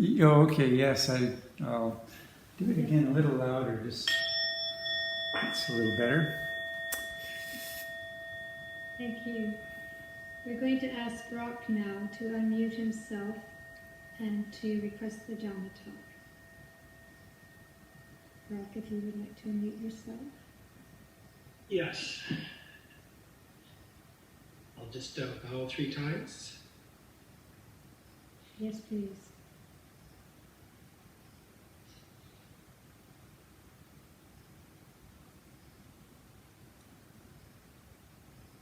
Oh, okay, yes, I'll do it again a little louder, just, it's a little better. Thank you. We're going to ask Brock now to unmute himself and to request the Dhamma talk. Brock, if you would like to unmute yourself. Yes. I'll just bow 3 times. Yes, please.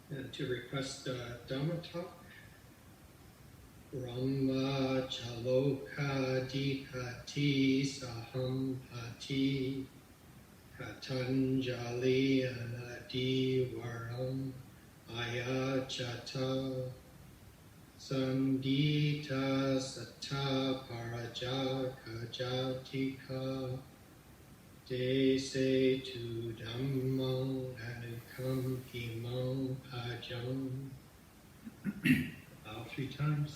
And to request the Dhamma talk. Brahma chaloka dikati sahampati katanjali anadi varam ayachata sandita satta paraja kajatika dese tu dhammang anukam himang pajam. Bow 3 times.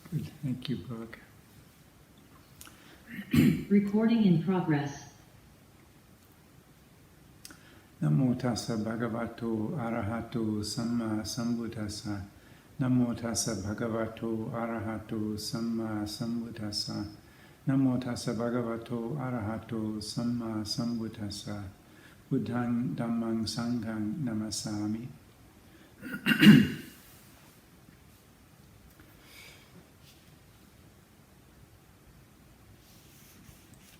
Good, thank you, Brock. Recording in progress. Namo tassa bhagavato arahato samma sambuddhassa. Namo tassa bhagavato arahato samma sambuddhassa. Namo tassa bhagavato arahato samma sambuddhassa. Buddhang dhammang sanghang namasami.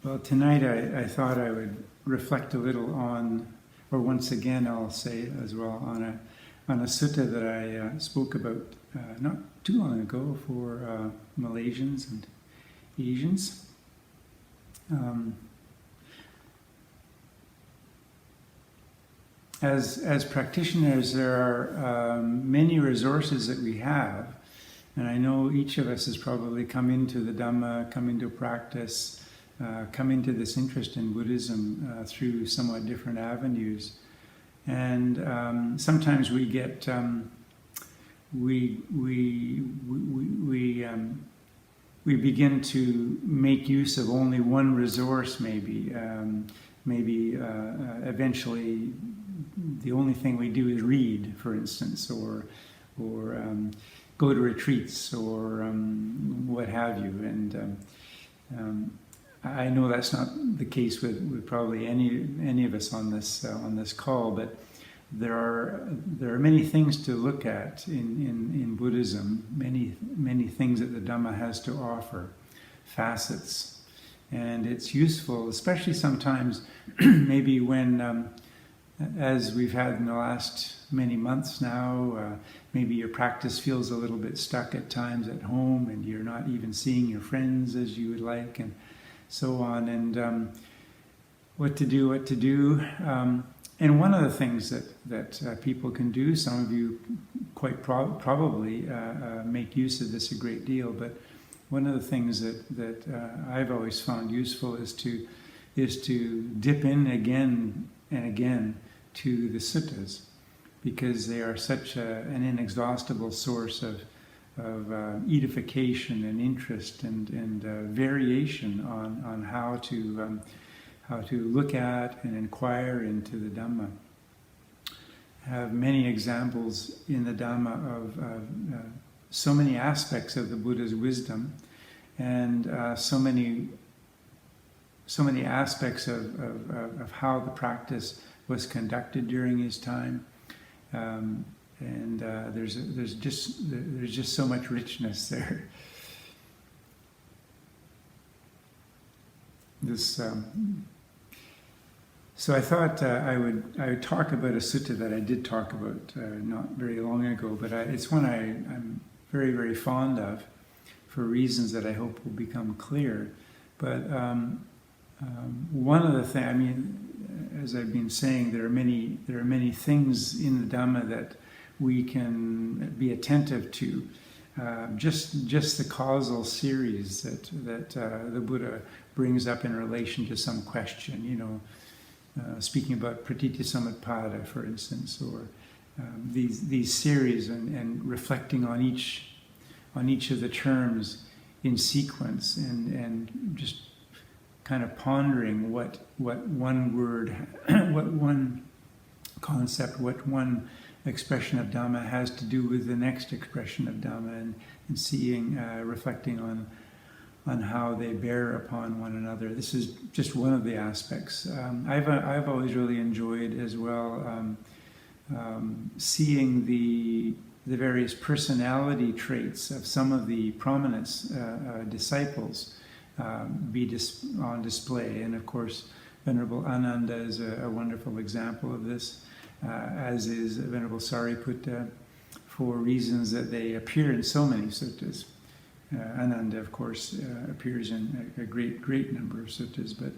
Well, tonight I thought I would reflect a little on, or once again I'll say as well, on a sutta that I spoke about not too long ago for Malaysians and Asians. As practitioners, there are many resources that we have, and I know each of us has probably come into the Dhamma, come into practice, come into this interest in Buddhism through somewhat different avenues, and sometimes we get we begin to make use of only one resource. Maybe eventually the only thing we do is read, for instance, or go to retreats or what have you, and I know that's not the case with probably any of us on this call, but there are many things to look at in Buddhism, many things that the Dhamma has to offer, facets, and it's useful, especially sometimes maybe when, as we've had in the last many months now, maybe your practice feels a little bit stuck at times at home, and you're not even seeing your friends as you would like, and so on, and what to do. And one of the things that people can do, some of you quite probably make use of this a great deal, but one of the things that I've always found useful is to dip in again and again to the suttas, because they are such an inexhaustible source of edification and interest and variation on how to look at and inquire into the Dhamma. I have many examples in the Dhamma of so many aspects of the Buddha's wisdom, and so many aspects of how the practice was conducted during his time. And there's just so much richness there. So I thought I would talk about a sutta that I did talk about not very long ago, but it's one I'm very, very fond of for reasons that I hope will become clear. But one of the things, I mean, as I've been saying, there are many things in the Dhamma that we can be attentive to. just the causal series that the Buddha brings up in relation to some question, speaking about pratityasamutpada, for instance, or these series and reflecting on each of the terms in sequence and just kind of pondering what one word, what one concept, what one expression of Dhamma has to do with the next expression of Dhamma, and seeing, reflecting on how they bear upon one another. This is just one of the aspects. I've always really enjoyed as well seeing the various personality traits of some of the prominent disciples be on display. And of course, Venerable Ananda is a wonderful example of this, as is Venerable Sariputta, for reasons that they appear in so many suttas. Ananda, of course, appears in a great number of suttas, but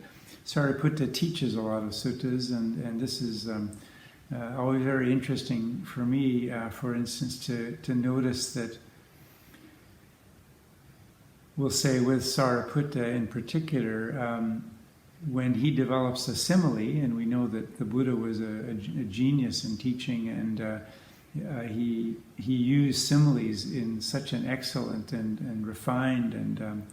Sariputta teaches a lot of suttas, and this is always very interesting for me, for instance, to notice that, we'll say with Sariputta in particular, when he develops a simile, and we know that the Buddha was a genius in teaching, and he used similes in such an excellent and refined and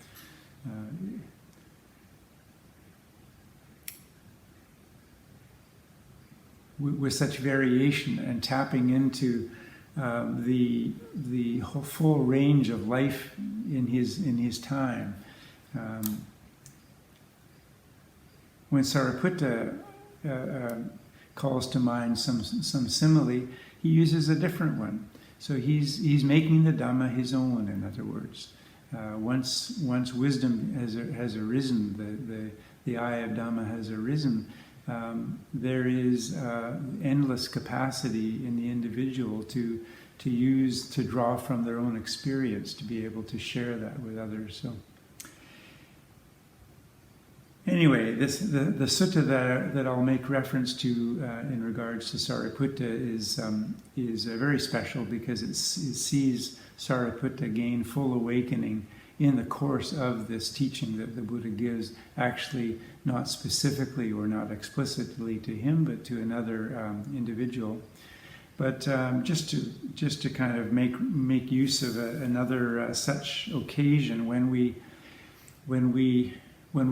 with such variation, and tapping into the whole full range of life in his time. When Sariputta calls to mind some simile, he uses a different one. So he's making the Dhamma his own, in other words. Once wisdom has arisen, the eye of Dhamma has arisen, there is endless capacity in the individual to draw from their own experience, to be able to share that with others. So anyway, the sutta that I'll make reference to in regards to Sariputta is very special, because it sees Sariputta gain full awakening in the course of this teaching that the Buddha gives, actually not specifically or not explicitly to him, but to another individual. But just to kind of make use of another such occasion, when we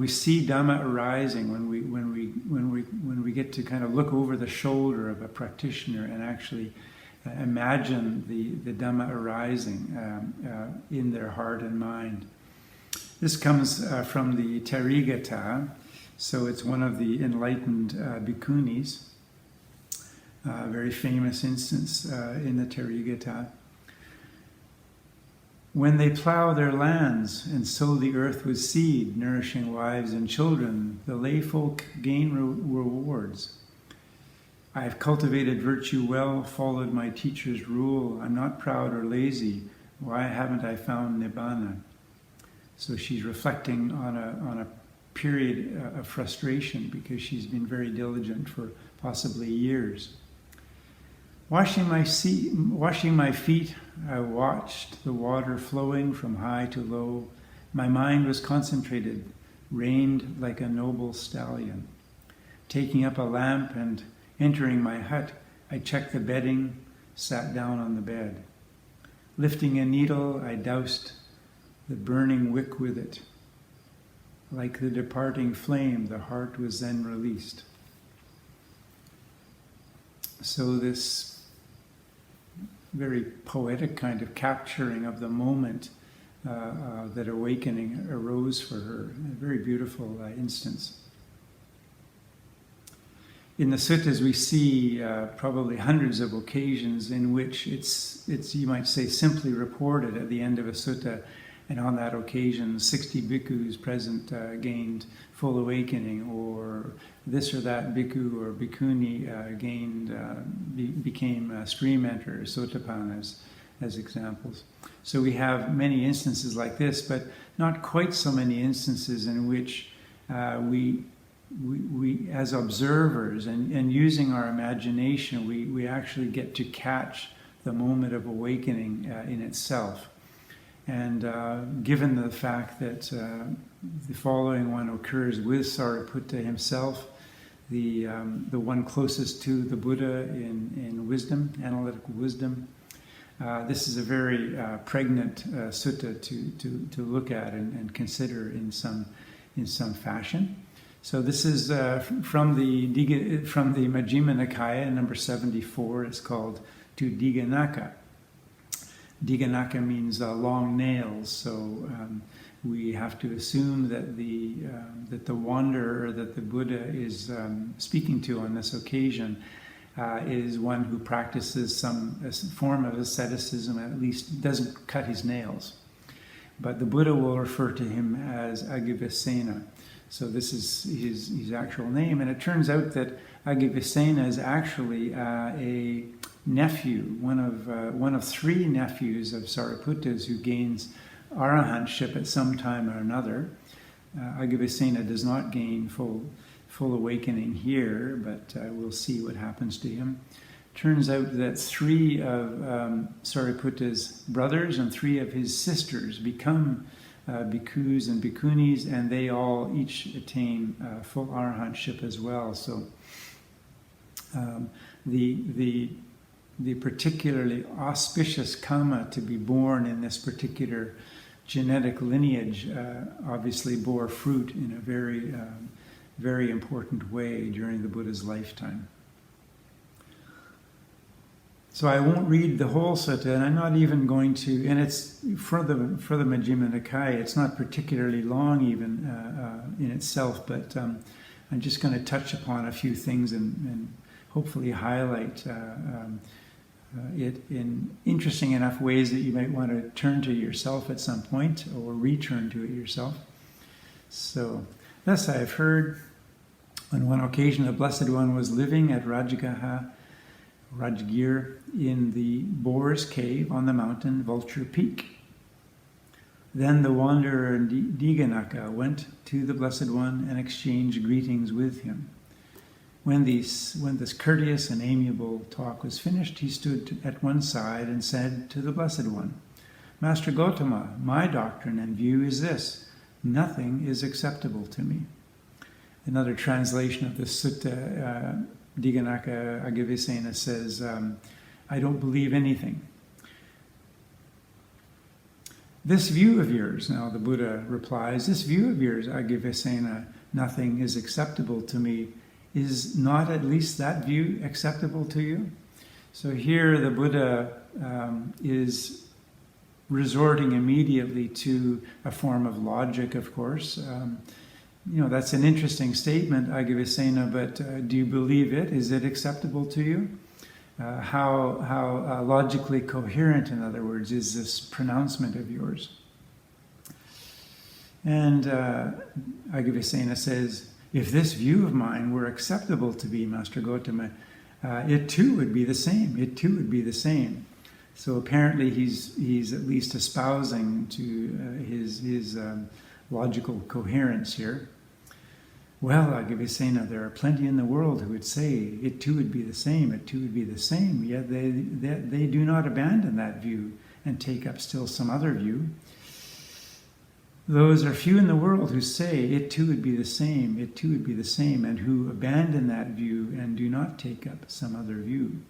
see Dhamma arising, when we get to kind of look over the shoulder of a practitioner and actually imagine the Dhamma arising in their heart and mind. This comes from the Therigatha, so it's one of the enlightened bhikkhunis, a very famous instance in the Therigatha. When they plough their lands and sow the earth with seed, nourishing wives and children, the lay folk gain rewards. I have cultivated virtue well, followed my teacher's rule. I'm not proud or lazy. Why haven't I found Nibbana? So she's reflecting on a period of frustration, because she's been very diligent for possibly years. Washing my feet, I watched the water flowing from high to low. My mind was concentrated, reined like a noble stallion. Taking up a lamp and entering my hut, I checked the bedding, sat down on the bed. Lifting a needle, I doused the burning wick with it. Like the departing flame, the heart was then released. So this very poetic kind of capturing of the moment that awakening arose for her, a very beautiful instance. In the suttas, we see probably hundreds of occasions in which it's you might say simply reported at the end of a sutta, and on that occasion 60 bhikkhus present gained full awakening, or this or that bhikkhu or bhikkhuni became stream enters, sotapannas, as examples. So we have many instances like this, but not quite so many instances in which we as observers and using our imagination, we actually get to catch the moment of awakening in itself. And given the fact that the following one occurs with Sariputta himself, the one closest to the Buddha in wisdom, analytical wisdom, this is a very pregnant sutta to look at and consider in some fashion. So this is from the Majjhima Nikaya, number 74. It's called to Dighanakha. Dighanakha means long nails. So we have to assume that the wanderer that the Buddha is speaking to on this occasion is one who practices some form of asceticism, at least doesn't cut his nails. But the Buddha will refer to him as Agavesena. So this is his actual name. And it turns out that Agavesena is actually a nephew, one of three nephews of Sariputta's who gains arahantship at some time or another. Agavesena does not gain full awakening here, but we'll see what happens to him. Turns out that three of Sariputta's brothers and three of his sisters become bhikkhus and bhikkhunis, and they all each attain full arahantship as well. So the particularly auspicious karma to be born in this particular genetic lineage obviously bore fruit in a very very important way during the Buddha's lifetime. So I won't read the whole sutta, and I'm not even going to, and it's for the Majjhima Nikaya, it's not particularly long even in itself, but I'm just going to touch upon a few things and hopefully highlight it in interesting enough ways that you might want to turn to yourself at some point or return to it yourself. So, thus I have heard, on one occasion the Blessed One was living at Rajgir in the Boar's Cave on the mountain Vulture Peak. Then the wanderer Dighanakha went to the Blessed One and exchanged greetings with him. When this courteous and amiable talk was finished, he stood at one side and said to the Blessed One, "Master Gotama, my doctrine and view is this: nothing is acceptable to me." Another translation of the sutta, Dighanakha Agavesena says, "I don't believe anything." This view of yours, now the Buddha replies, this view of yours, Agavesena, nothing is acceptable to me, is not at least that view acceptable to you? So here the Buddha is resorting immediately to a form of logic, of course. That's an interesting statement, Agavesena, but do you believe it? Is it acceptable to you? How logically coherent, in other words, is this pronouncement of yours? And Agavesena says, if this view of mine were acceptable to be, Master Gotama, it too would be the same. It too would be the same. So apparently he's at least espousing to his logical coherence here. Well, Agavesena, there are plenty in the world who would say it too would be the same, it too would be the same, yet they do not abandon that view and take up still some other view. Those are few in the world who say it too would be the same, it too would be the same, and who abandon that view and do not take up some other view.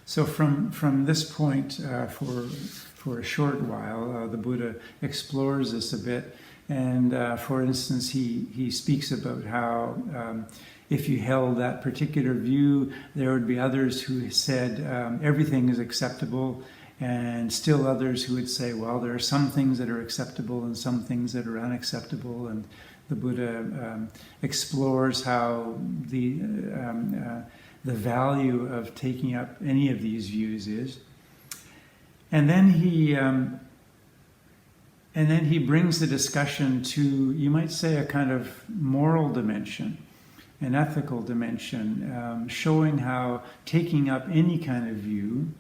So from this point, for a short while, the Buddha explores this a bit. And for instance, he speaks about how if you held that particular view, there would be others who said everything is acceptable, and still others who would say, well, there are some things that are acceptable and some things that are unacceptable. And the Buddha explores how the value of taking up any of these views is. And then he brings the discussion to, you might say, a kind of moral dimension, an ethical dimension, showing how taking up any kind of view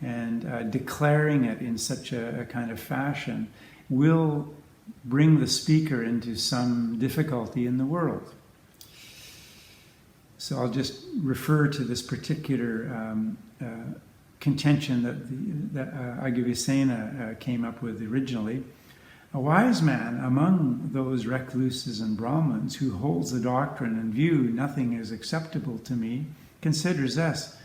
and declaring it in such a kind of fashion will bring the speaker into some difficulty in the world. So I'll just refer to this particular contention that Ajahn came up with originally. A wise man among those recluses and Brahmins who holds the doctrine and view nothing is acceptable to me considers this.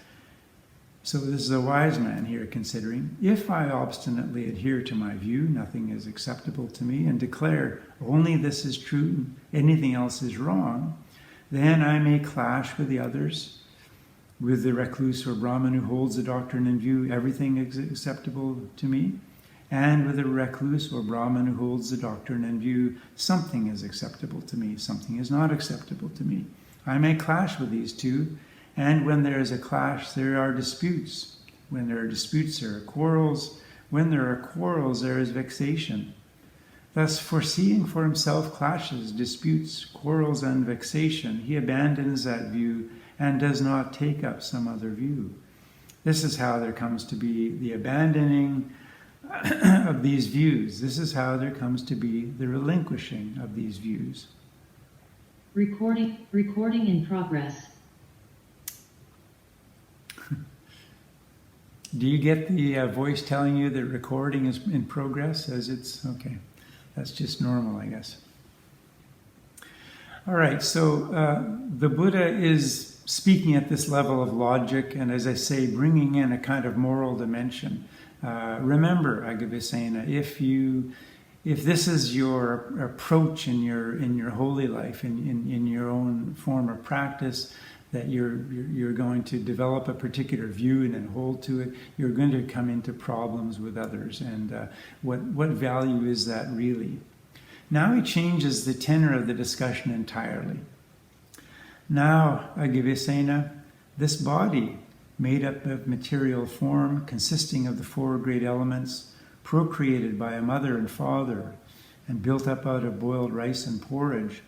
So this is a wise man here considering, if I obstinately adhere to my view, nothing is acceptable to me, and declare only this is true, anything else is wrong, then I may clash with the others, with the recluse or Brahmin who holds the doctrine and view everything is acceptable to me, and with the recluse or Brahmin who holds the doctrine and view something is acceptable to me, something is not acceptable to me. I may clash with these two, and when there is a clash, there are disputes. When there are disputes, there are quarrels. When there are quarrels, there is vexation. Thus, foreseeing for himself clashes, disputes, quarrels, and vexation, he abandons that view and does not take up some other view. This is how there comes to be the abandoning of these views. This is how there comes to be the relinquishing of these views. Recording in progress. Do you get the voice telling you that recording is in progress as it's okay? That's just normal, I guess. All right, so the Buddha is speaking at this level of logic and, as I say, bringing in a kind of moral dimension. Remember, Ajahn, if this is your approach in your holy life, in your own form of practice, that you're going to develop a particular view and then hold to it, you're going to come into problems with others. And what value is that really? Now he changes the tenor of the discussion entirely. Now, Ajahn, this body, made up of material form, consisting of the four great elements, procreated by a mother and father, and built up out of boiled rice and porridge,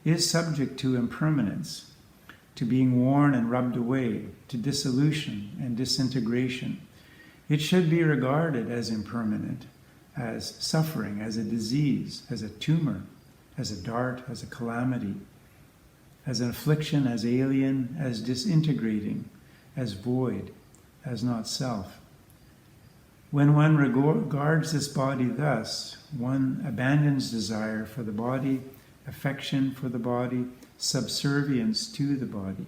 is subject to impermanence, to being worn and rubbed away, to dissolution and disintegration. It should be regarded as impermanent, as suffering, as a disease, as a tumor, as a dart, as a calamity, as an affliction, as alien, as disintegrating, as void, as not self. When one regards this body thus, one abandons desire for the body, affection for the body, subservience to the body.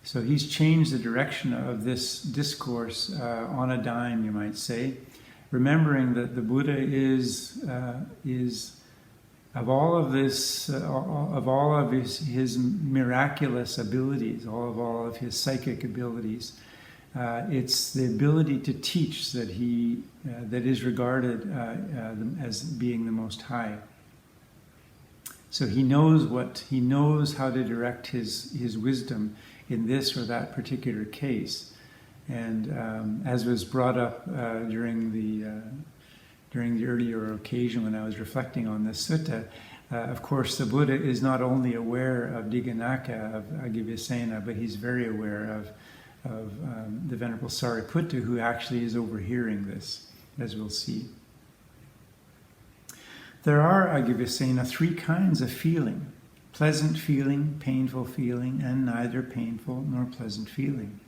So he's changed the direction of this discourse on a dime, you might say, remembering that the Buddha is of all of his miraculous abilities, all of his psychic abilities, it's the ability to teach that that is regarded as being the most high. So he knows how to direct his wisdom in this or that particular case. And as was brought up during the earlier occasion when I was reflecting on this sutta, of course the Buddha is not only aware of Dighanakha, of Ajahn, but he's very aware of the Venerable Sariputta, who actually is overhearing this, as we'll see. There are, Ajahn, three kinds of feeling: pleasant feeling, painful feeling, and neither painful nor pleasant feeling.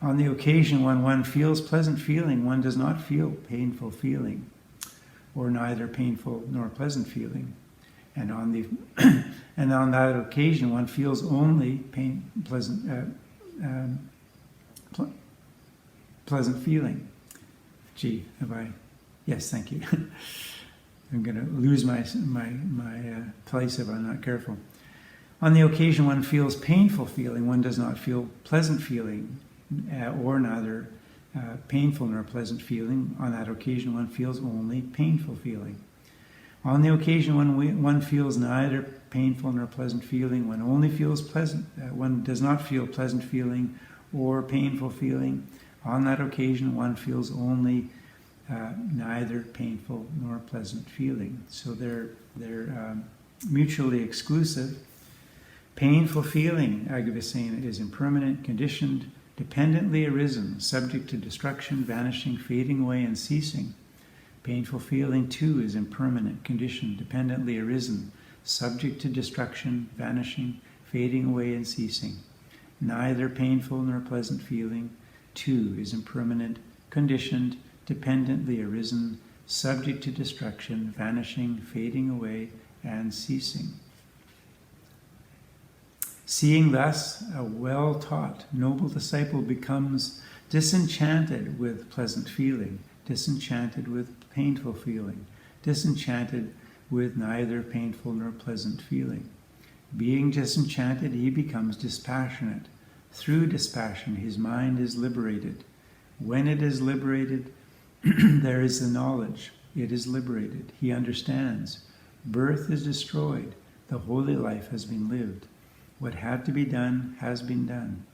On the occasion when one feels pleasant feeling, one does not feel painful feeling, or neither painful nor pleasant feeling. And on that occasion, one feels only pleasant feeling. Gee, have I? Yes, thank you. I'm going to lose my place if I'm not careful. On the occasion one feels painful feeling, one does not feel pleasant feeling, or neither painful nor pleasant feeling. On that occasion one feels only painful feeling. On the occasion when one feels neither painful nor pleasant feeling, one only feels pleasant, one does not feel pleasant feeling or painful feeling. On that occasion one feels only neither painful nor pleasant feeling. So they're mutually exclusive. Painful feeling, Ajahn, is impermanent, conditioned, dependently arisen, subject to destruction, vanishing, fading away, and ceasing. Painful feeling, too, is impermanent, conditioned, dependently arisen, subject to destruction, vanishing, fading away, and ceasing. Neither painful nor pleasant feeling, too is impermanent, conditioned, dependently arisen, subject to destruction, vanishing, fading away, and ceasing. Seeing thus, a well-taught, noble disciple becomes disenchanted with pleasant feeling, disenchanted with painful feeling, disenchanted with neither painful nor pleasant feeling. Being disenchanted, he becomes dispassionate. Through dispassion, his mind is liberated. When it is liberated, there is the knowledge. It is liberated. He understands. Birth is destroyed. The holy life has been lived. What had to be done has been done.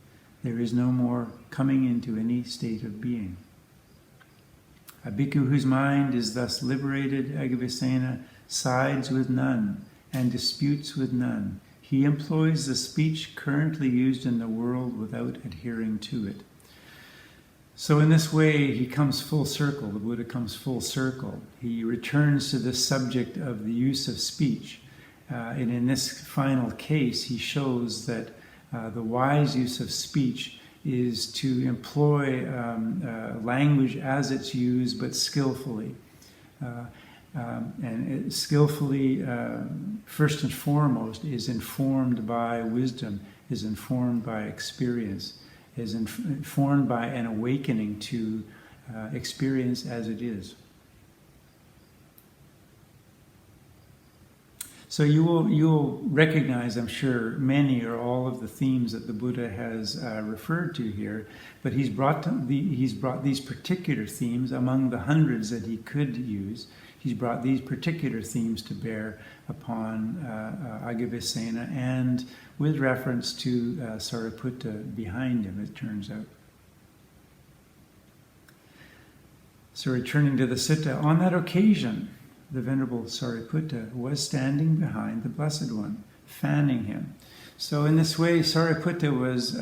There is no more coming into any state of being. A bhikkhu whose mind is thus liberated, Agavesena, sides with none and disputes with none. He employs the speech currently used in the world without adhering to it. So in this way, he comes full circle. The Buddha comes full circle. He returns to the subject of the use of speech. And in this final case, he shows that the wise use of speech is to employ language as it's used, but skillfully. And skillfully, first and foremost, is informed by wisdom, is informed by experience, is informed by an awakening to experience as it is. So you will recognize, I'm sure, many or all of the themes that the Buddha has referred to here, but he's brought these particular themes among the hundreds that he could use. He's brought these particular themes to bear upon Agavesena, and with reference to Sariputta behind him, it turns out. So returning to the sutta, on that occasion, the Venerable Sariputta was standing behind the Blessed One, fanning him. So in this way, Sariputta was,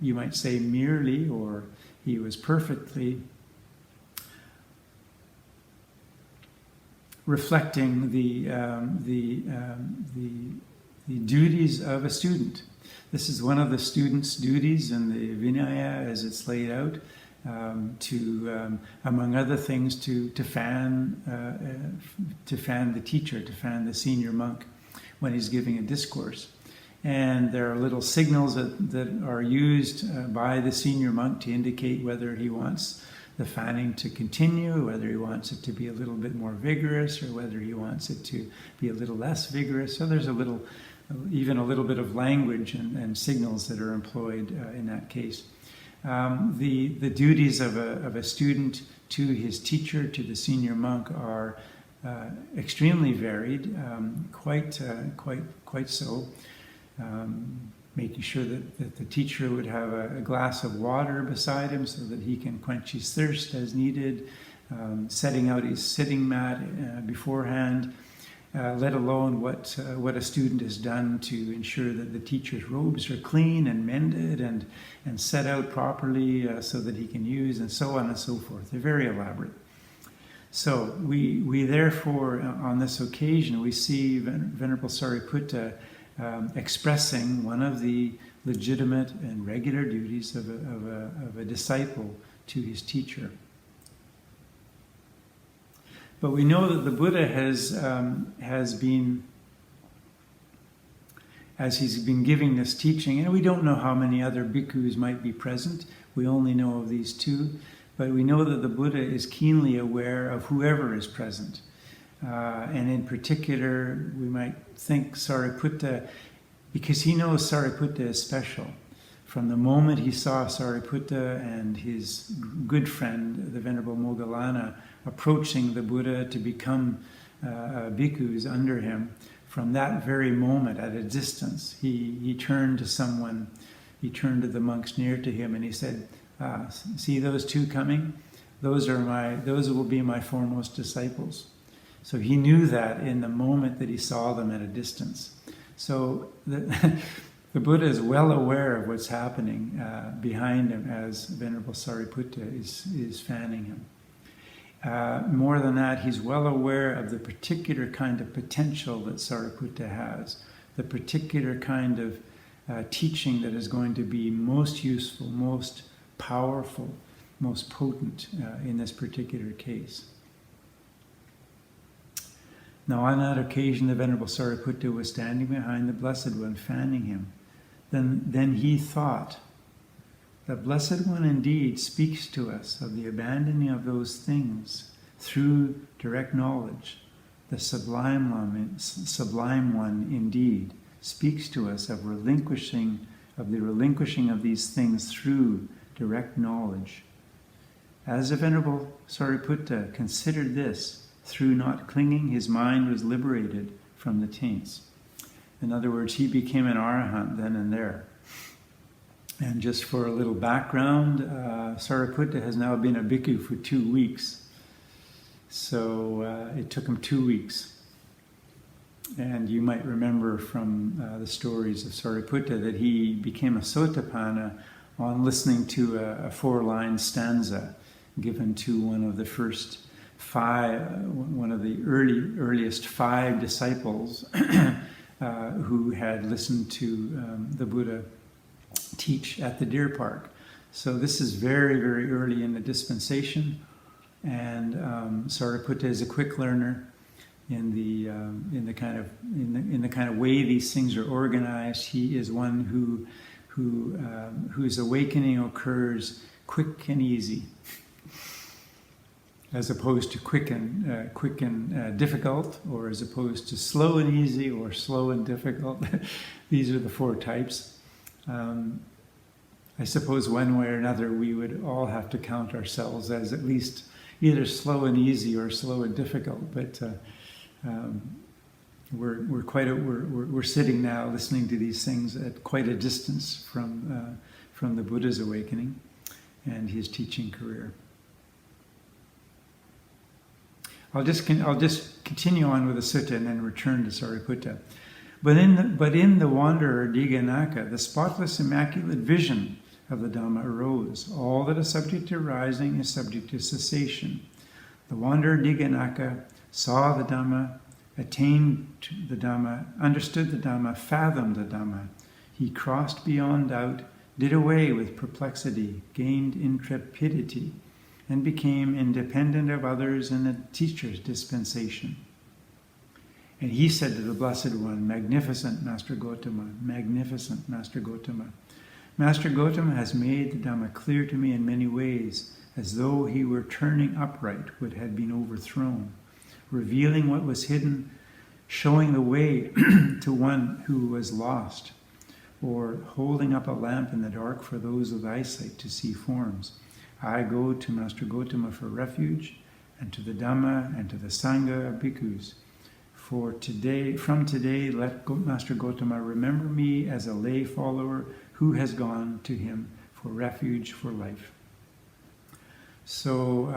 you might say, merely, or he was perfectly reflecting the duties of a student. This is one of the student's duties in the Vinaya as it's laid out. Among other things, to fan the teacher, to fan the senior monk when he's giving a discourse. And there are little signals that are used by the senior monk to indicate whether he wants the fanning to continue, whether he wants it to be a little bit more vigorous, or whether he wants it to be a little less vigorous. So there's even a little bit of language and signals that are employed in that case. The duties of a student to his teacher, to the senior monk, are extremely varied, quite so. Making sure that the teacher would have a glass of water beside him so that he can quench his thirst as needed, setting out his sitting mat beforehand. Let alone what a student has done to ensure that the teacher's robes are clean and mended and set out properly so that he can use, and so on and so forth. They're very elaborate. So we therefore, on this occasion, we see Venerable Sariputta expressing one of the legitimate and regular duties of a disciple to his teacher. But we know that the Buddha has been, as he's been giving this teaching, and we don't know how many other bhikkhus might be present. We only know of these two. But we know that the Buddha is keenly aware of whoever is present. And in particular, we might think Sariputta, because he knows Sariputta is special. From the moment he saw Sariputta and his good friend, the Venerable Moggallana, approaching the Buddha to become bhikkhus under him, from that very moment at a distance, he turned to someone, he turned to the monks near to him, and he said, see those two coming? Those will be my foremost disciples. So he knew that in the moment that he saw them at a distance. So the Buddha is well aware of what's happening behind him as Venerable Sariputta is fanning him. More than that, he's well aware of the particular kind of potential that Sariputta has, the particular kind of teaching that is going to be most useful, most powerful, most potent in this particular case. Now on that occasion, the Venerable Sariputta was standing behind the Blessed One, fanning him. Then he thought, the Blessed One indeed speaks to us of the abandoning of those things through direct knowledge. The Sublime One indeed speaks to us of the relinquishing of these things through direct knowledge. As the Venerable Sariputta considered this, through not clinging, his mind was liberated from the taints. In other words, he became an arahant then and there. And just for a little background, Sariputta has now been a bhikkhu for 2 weeks. So it took him 2 weeks. And you might remember from the stories of Sariputta that he became a sotapanna on listening to a 4-line stanza given to one of the first 5, one of the earliest 5 disciples who had listened to the Buddha teach at the deer park. So this is very, very early in the dispensation, and Sariputta is a quick learner in the kind of way these things are organized. He is one whose awakening occurs quick and easy, as opposed to quick and difficult, or as opposed to slow and easy, or slow and difficult. These are the 4 types. I suppose one way or another we would all have to count ourselves as at least either slow and easy or slow and difficult. But we're sitting now listening to these things at quite a distance from the Buddha's awakening and his teaching career. I'll just continue on with the sutta and then return to Sariputta. But in the wanderer Dighanakha, the spotless, immaculate vision of the Dhamma arose. All that is subject to arising is subject to cessation. The wanderer Dighanakha saw the Dhamma, attained to the Dhamma, understood the Dhamma, fathomed the Dhamma. He crossed beyond doubt, did away with perplexity, gained intrepidity, and became independent of others in the teacher's dispensation. And he said to the Blessed One, "Magnificent Master Gotama, magnificent Master Gotama. Master Gotama has made the Dhamma clear to me in many ways, as though he were turning upright what had been overthrown, revealing what was hidden, showing the way to one who was lost, or holding up a lamp in the dark for those with eyesight to see forms. I go to Master Gotama for refuge, and to the Dhamma and to the Sangha of bhikkhus. From today, let Master Gotama remember me as a lay follower who has gone to him for refuge for life." So,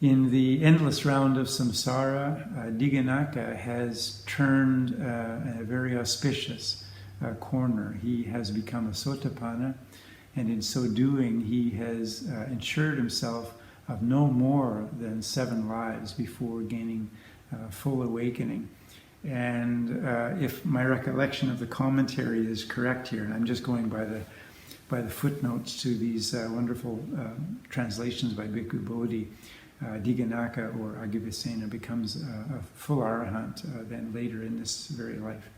in the endless round of samsara, Dighanakha has turned a very auspicious corner. He has become a sotapanna, and in so doing, he has ensured himself of no more than 7 lives before gaining full awakening. And if my recollection of the commentary is correct here, and I'm just going by the footnotes to these wonderful translations by Bhikkhu Bodhi, Dighanakha or Agibhasena becomes a full arahant then later in this very life.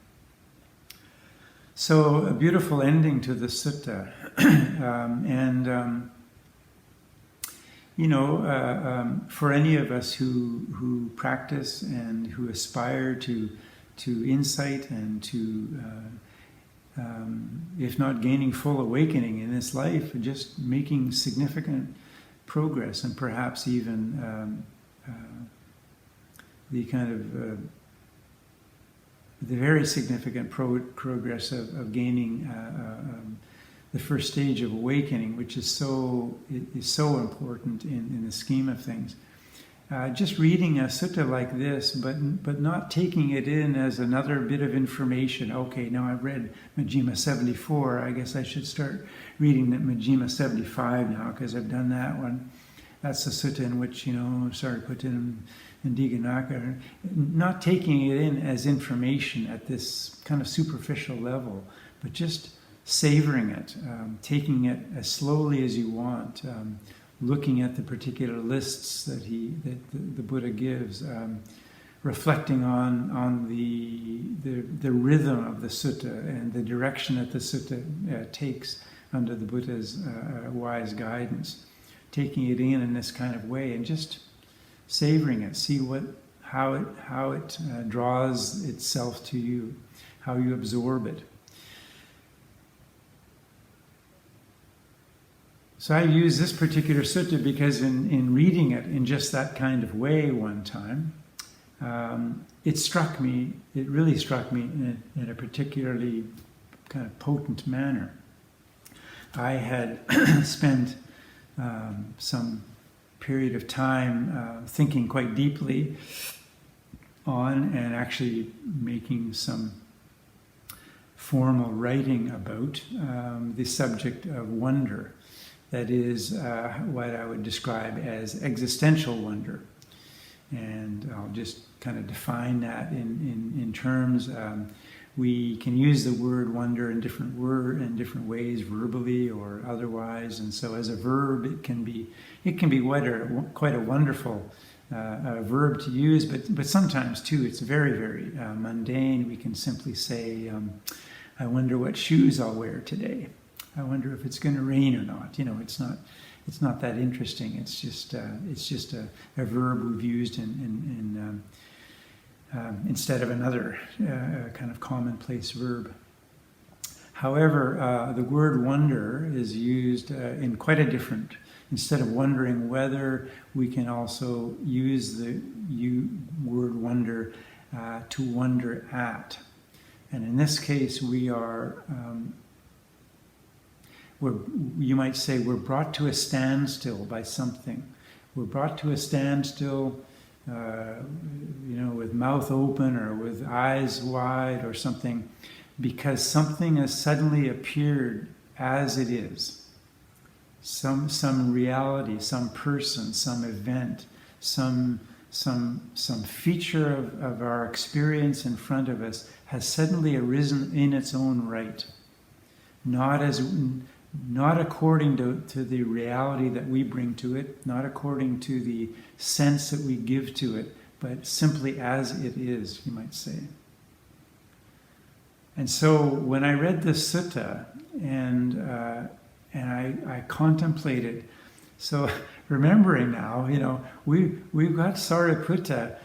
So a beautiful ending to the sutta. For any of us who practice and who aspire to insight and to, if not gaining full awakening in this life, just making significant progress and perhaps even the kind of the very significant progress of gaining the first stage of awakening, which is so important in the scheme of things. Just reading a sutta like this, but not taking it in as another bit of information. Okay, now I've read Majjhima 74. I guess I should start reading the Majjhima 75 now because I've done that one. That's the sutta in which Sariputta and Dighanakha, not taking it in as information at this kind of superficial level, but just savoring it, taking it as slowly as you want, looking at the particular lists that the Buddha gives, reflecting on the rhythm of the sutta and the direction that the sutta takes under the Buddha's wise guidance, taking it in this kind of way and just savoring it, see how it draws itself to you, how you absorb it. So I use this particular sutta because in reading it in just that kind of way one time, it really struck me in a particularly kind of potent manner. I had spent some period of time thinking quite deeply on and actually making some formal writing about the subject of wonder. That is what I would describe as existential wonder. And I'll just kind of define that in terms. We can use the word wonder in different ways, verbally or otherwise. And so as a verb, it can be quite a wonderful verb to use, but sometimes too it's very, very mundane. We can simply say, I wonder what shoes I'll wear today. I wonder if it's going to rain or not. You know, it's not that interesting. It's just a verb we've used instead of another kind of commonplace verb. However, the word wonder is used in quite a different. Instead of wondering whether, we can also use the word wonder to wonder at. And in this case, we are. You might say we're brought to a standstill by something. We're brought to a standstill, with mouth open or with eyes wide or something, because something has suddenly appeared as it is. Some reality, some person, some event, some feature of our experience in front of us has suddenly arisen in its own right, not according to the reality that we bring to it, not according to the sense that we give to it, but simply as it is, you might say. And so when I read this sutta and I contemplated, so remembering now, we've got Sariputta,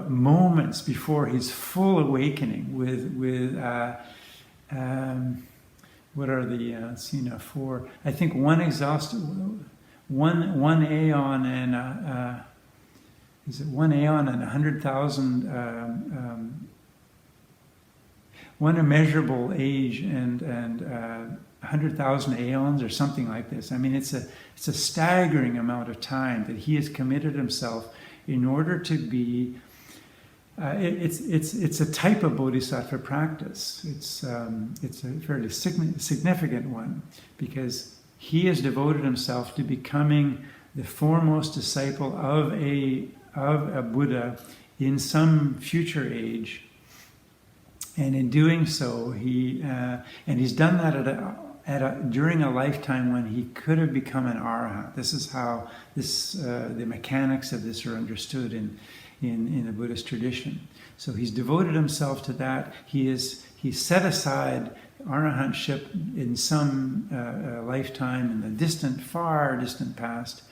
moments before his full awakening with what are the four? I think one aeon and is it 1 aeon and 100,000? One immeasurable age and 100,000 aeons or something like this. I mean, it's a staggering amount of time that he has committed himself in order to be. It's a type of bodhisattva practice. It's a fairly significant one because he has devoted himself to becoming the foremost disciple of a Buddha in some future age, and in doing so, he's done that during a lifetime when he could have become an arhat. This is how the mechanics of this are understood in the Buddhist tradition. So he's devoted himself to that. He's set aside arahantship in some lifetime in the far distant past,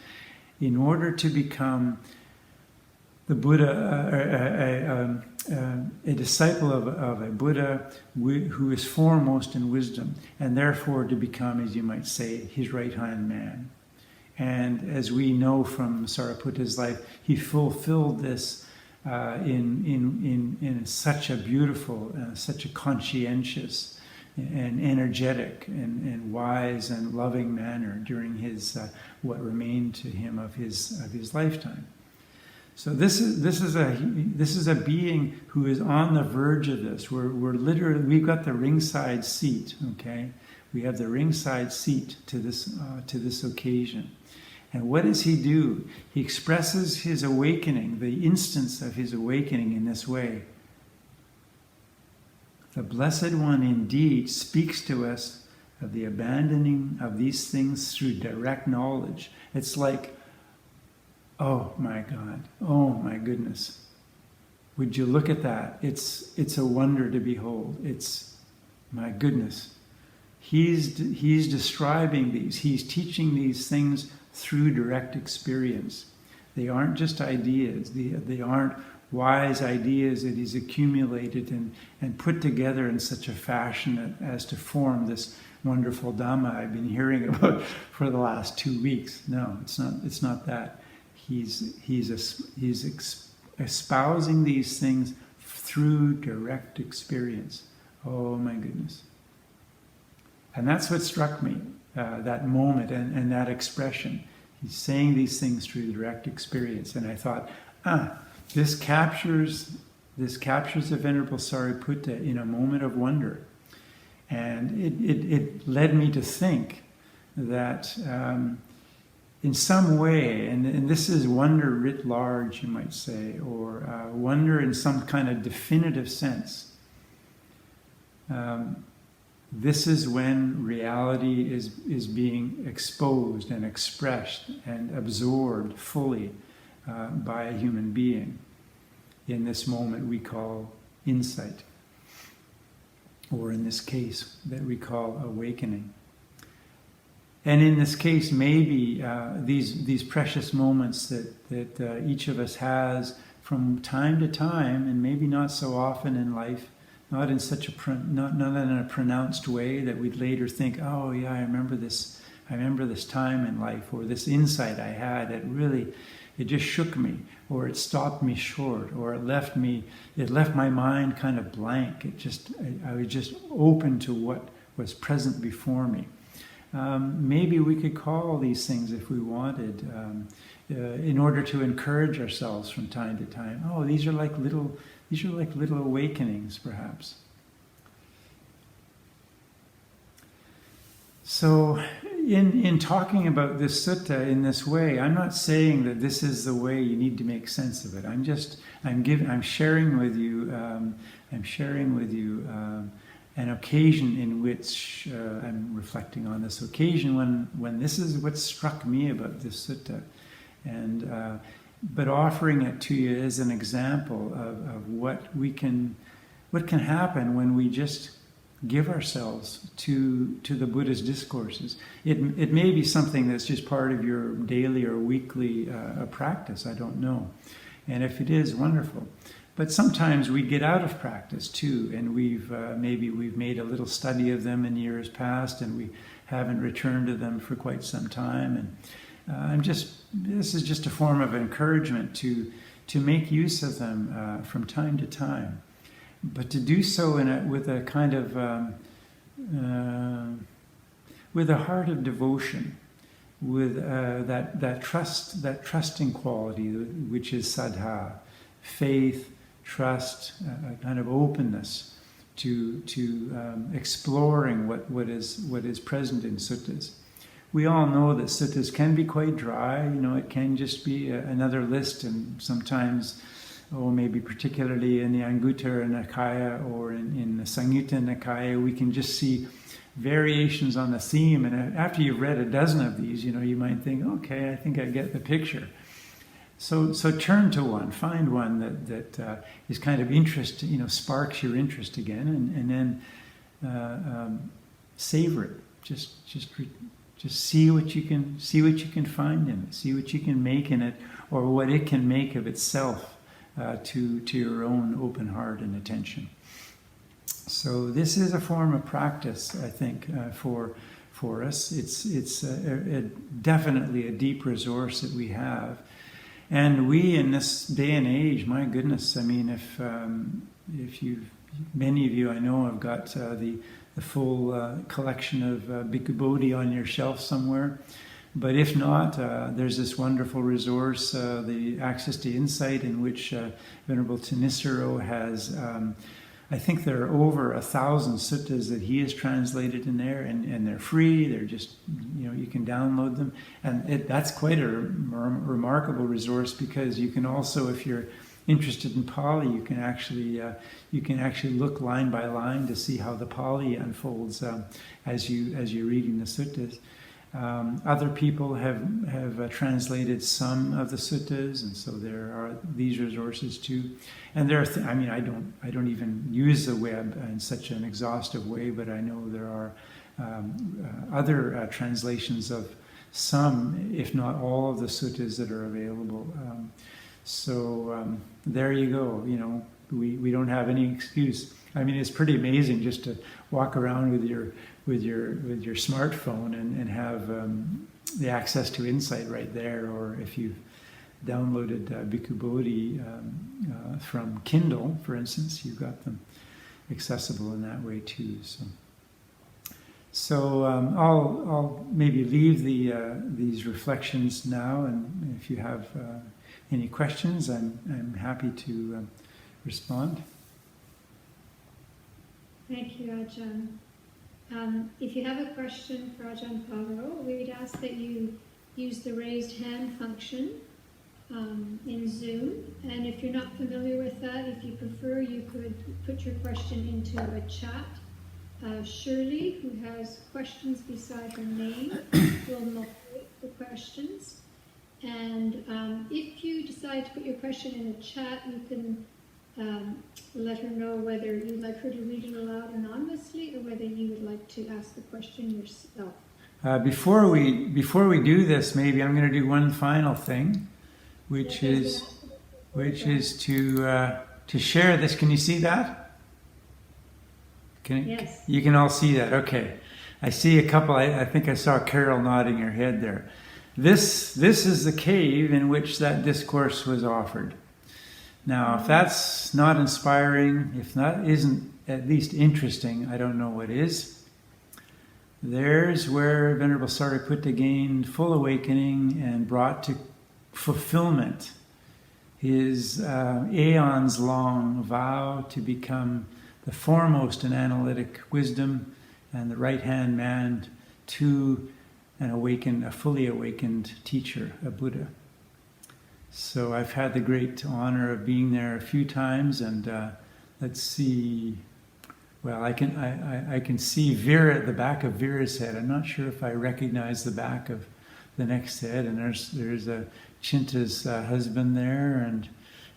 in order to become the Buddha, a disciple of a Buddha who is foremost in wisdom, and therefore to become, as you might say, his right-hand man. And as we know from Sariputta's life, he fulfilled this in such a beautiful, such a conscientious and energetic and wise and loving manner during his what remained to him of his lifetime. So this is a being who is on the verge of this. We've got the ringside seat. Okay, we have the ringside seat to this occasion. And what does he do? He expresses his awakening, the instance of his awakening in this way. The Blessed One indeed speaks to us of the abandoning of these things through direct knowledge. It's like, oh my God, oh my goodness. Would you look at that? It's a wonder to behold. It's, my goodness. He's describing these. He's teaching these things through direct experience. They aren't just ideas. They aren't wise ideas that he's accumulated and put together in such a fashion as to form this wonderful Dhamma I've been hearing about for the last 2 weeks. No, it's not that. He's espousing these things through direct experience. Oh my goodness. And that's what struck me, that moment and that expression. He's saying these things through direct experience. And I thought, this captures the Venerable Sariputta in a moment of wonder. And it led me to think that in some way, and this is wonder writ large, you might say, or wonder in some kind of definitive sense. This is when reality is being exposed and expressed and absorbed fully by a human being in this moment we call insight, or in this case that we call awakening. And in this case, maybe these precious moments that each of us has from time to time, and maybe not so often in life, not in such not in a pronounced way that we'd later think, oh yeah, I remember this time in life, or this insight I had that really, it just shook me, or it stopped me short, or it left my mind kind of blank. I was just open to what was present before me. Maybe we could call these things, if we wanted, in order to encourage ourselves from time to time. Oh, these are like little awakenings, perhaps. So, in talking about this sutta in this way, I'm not saying that this is the way you need to make sense of it. I'm sharing with you an occasion in which I'm reflecting on this occasion when this is what struck me about this sutta, and but offering it to you as an example of what can happen when we just give ourselves to the Buddha's discourses. It may be something that's just part of your daily or weekly practice. I don't know, and if it is, wonderful. But sometimes we get out of practice too, and maybe we've made a little study of them in years past, and we haven't returned to them for quite some time. And this is just a form of encouragement to make use of them from time to time, but to do so with a kind of with a heart of devotion, with that trusting quality which is saddha, faith, trust, a kind of openness to exploring what is present in suttas. We all know that suttas can be quite dry. It can just be another list, and sometimes, maybe particularly in the Anguttara Nikaya or in the Samyutta Nikaya, we can just see variations on the theme. And after you've read a dozen of these, you might think, okay, I think I get the picture. So turn to one, find one that is kind of interest, sparks your interest again, and then savor it. Just see what you can find in it, see what you can make in it, or what it can make of itself to your own open heart and attention. So this is a form of practice, I think, for us. It's definitely a deep resource that we have. And we, in this day and age, my goodness, I mean, if many of you I know have got the full collection of Bhikkhu Bodhi on your shelf somewhere, but if not, there's this wonderful resource, the Access to Insight, in which Venerable Tisarana has, I think there are over 1,000 suttas that he has translated in there, and they're free. They're just, you can download them, and that's quite a remarkable resource, because you can also, if you're interested in Pali, you can actually look line by line to see how the Pali unfolds as you're reading the suttas. Other people have translated some of the suttas, and so there are these resources too. And there are, I don't even use the web in such an exhaustive way, but I know there are other translations of some, if not all, of the suttas that are available. So there you go. You know, we don't have any excuse. I mean, it's pretty amazing just to walk around with your smartphone and have the access to insight right there. Or if you've downloaded Bhikkhu Bodhi from Kindle, for instance, you've got them accessible in that way too. So I'll maybe leave these reflections now, and if you have any questions, I'm happy to respond. Thank you, Ajahn. If you have a question for Ajahn Pavaro, we'd ask that you use the raised hand function in Zoom. And if you're not familiar with that, if you prefer, you could put your question into a chat. Shirley, who has questions beside her name, will moderate the questions. And if you decide to put your question in a chat, you can let her know whether you'd like her to read it aloud anonymously or whether you would like to ask the question yourself. Before we do this, maybe I'm going to do one final thing, which is to share this. Can you see that? Yes. You can all see that. Okay. I see a couple. I think I saw Carol nodding her head there. This is the cave in which that discourse was offered. Now, if that's not inspiring, if that isn't at least interesting, I don't know what is. There's where Venerable Sariputta gained full awakening and brought to fulfillment his aeons-long vow to become the foremost in analytic wisdom and the right-hand man to a fully awakened teacher, a Buddha. So I've had the great honor of being there a few times, and let's see. Well, I can see Vera at the back of Vera's head. I'm not sure if I recognize the back of the next head, and there's a Chinta's husband there, and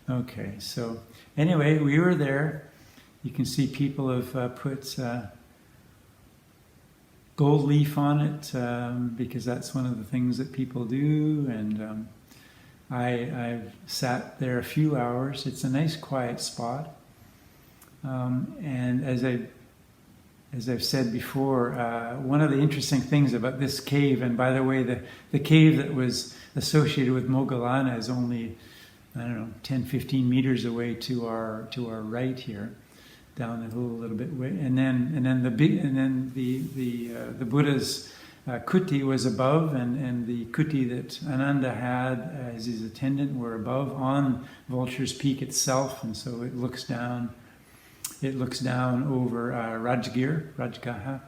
okay. So anyway, we were there. You can see people have put gold leaf on it because that's one of the things that people do, and I've sat there a few hours. It's a nice quiet spot, and as I've said before, one of the interesting things about this cave, and by the way, the cave that was associated with Moggallana is only, 10-15 meters away to our right here, down the hill a little bit way, and then the Buddha's kuti was above, and the kuti that Ananda had as his attendant were above on Vulture's Peak itself, and so it looks down over Rajgaha,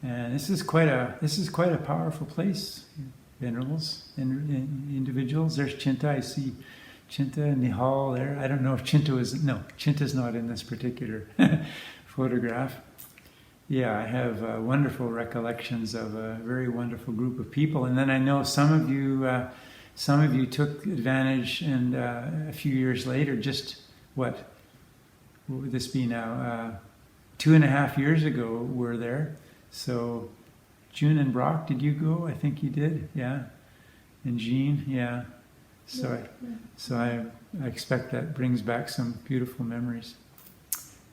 and this is quite a powerful place, venerables and individuals. There's Chinta. I see Chinta and Nihal there. I don't know if Chinta's not in this particular photograph. Yeah, I have wonderful recollections of a very wonderful group of people, and then I know some of you took advantage, and a few years later, just what would this be now? 2.5 years ago, were there. So, June and Brock, did you go? I think you did. Yeah, and Jean, yeah. So I expect that brings back some beautiful memories.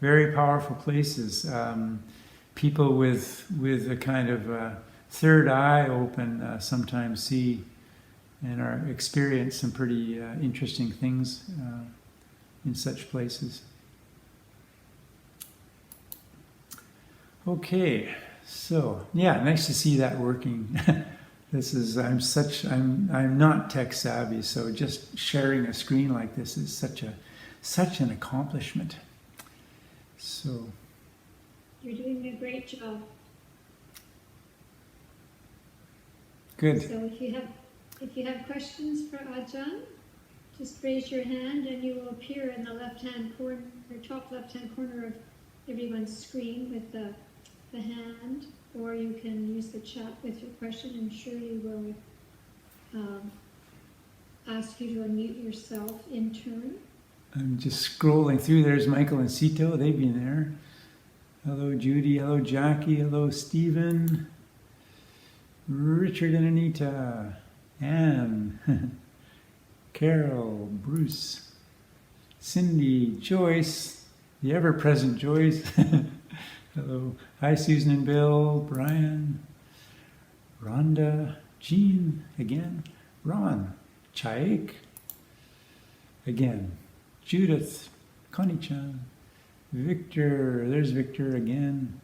Very powerful places. People with a kind of third eye open sometimes see and experience some pretty interesting things in such places. Okay, so yeah, nice to see that working. I'm not tech savvy, so just sharing a screen like this is such an accomplishment. So you're doing a great job. Good. So if you have questions for Ajahn, just raise your hand and you will appear in the left-hand corner, top left-hand corner of everyone's screen with the hand, or you can use the chat with your question, and Shirley will ask you to unmute yourself in turn. I'm just scrolling through. There's Michael and Sito. They've been there. Hello, Judy. Hello, Jackie. Hello, Stephen. Richard and Anita. Anne. Carol. Bruce. Cindy. Joyce. The ever-present Joyce. Hello. Hi, Susan and Bill. Brian. Rhonda. Jean. Again. Ron. Chaik. Again. Judith. Connie-chan. Victor. There's Victor again.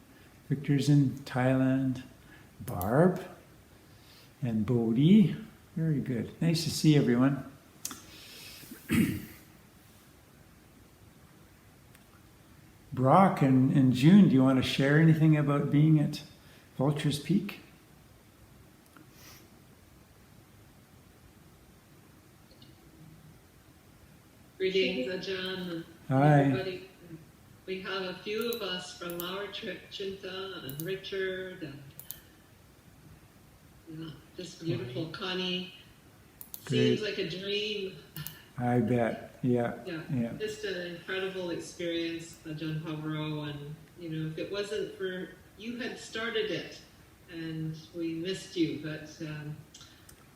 Victor's in Thailand. Barb. And Bodhi. Very good. Nice to see everyone. Brock and June, do you want to share anything about being at Vulture's Peak? Greetings, Ajahn. Hi. Everybody. We have a few of us from our trip, Chinta and Richard, and just beautiful Connie. Great. Seems like a dream. I bet. Yeah. Yeah. Just an incredible experience, Ajahn Pavaro, and if it wasn't for you had started it, and we missed you, but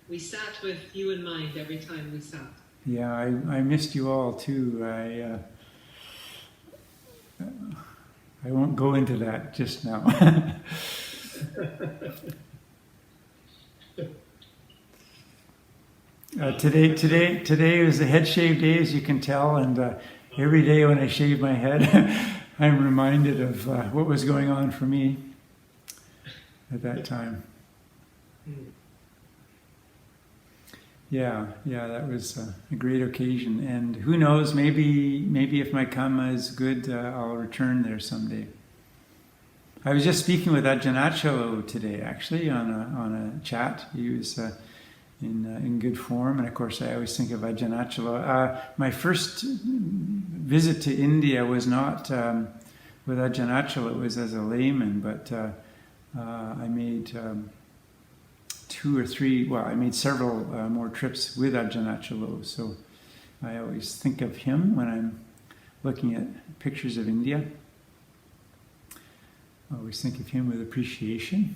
we sat with you in mind every time we sat. Yeah, I missed you all too. I won't go into that just now. Today was a head shave day, as you can tell, and every day when I shave my head, I'm reminded of what was going on for me at that time. Yeah, that was a great occasion, and who knows, maybe if my karma is good, I'll return there someday. I was just speaking with Ajahn today, actually, on a chat. He was in good form, and of course I always think of Ajahn. My first visit to India was not with Ajahn, it was as a layman, but I made I made several more trips with Ajahn, so I always think of him when I'm looking at pictures of India. I always think of him with appreciation.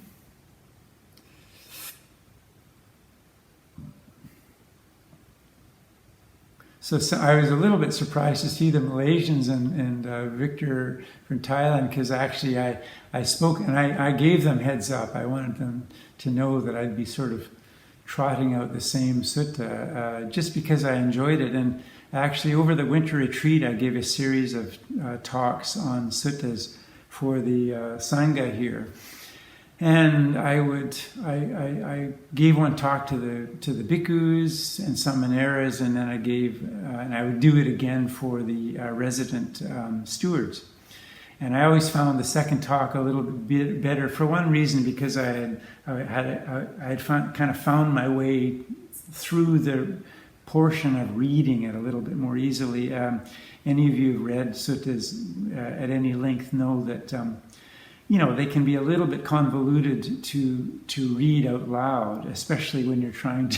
So I was a little bit surprised to see the Malaysians and Victor from Thailand, because actually I spoke and I gave them heads up. I wanted them to know that I'd be sort of trotting out the same sutta just because I enjoyed it. And actually over the winter retreat I gave a series of talks on suttas for the Sangha here. And I gave one talk to the bhikkhus and some maneras, and then I would do it again for the resident stewards. And I always found the second talk a little bit better for one reason, because I had found my way through the portion of reading it a little bit more easily. Any of you who've read suttas at any length know that they can be a little bit convoluted to read out loud, especially when you're trying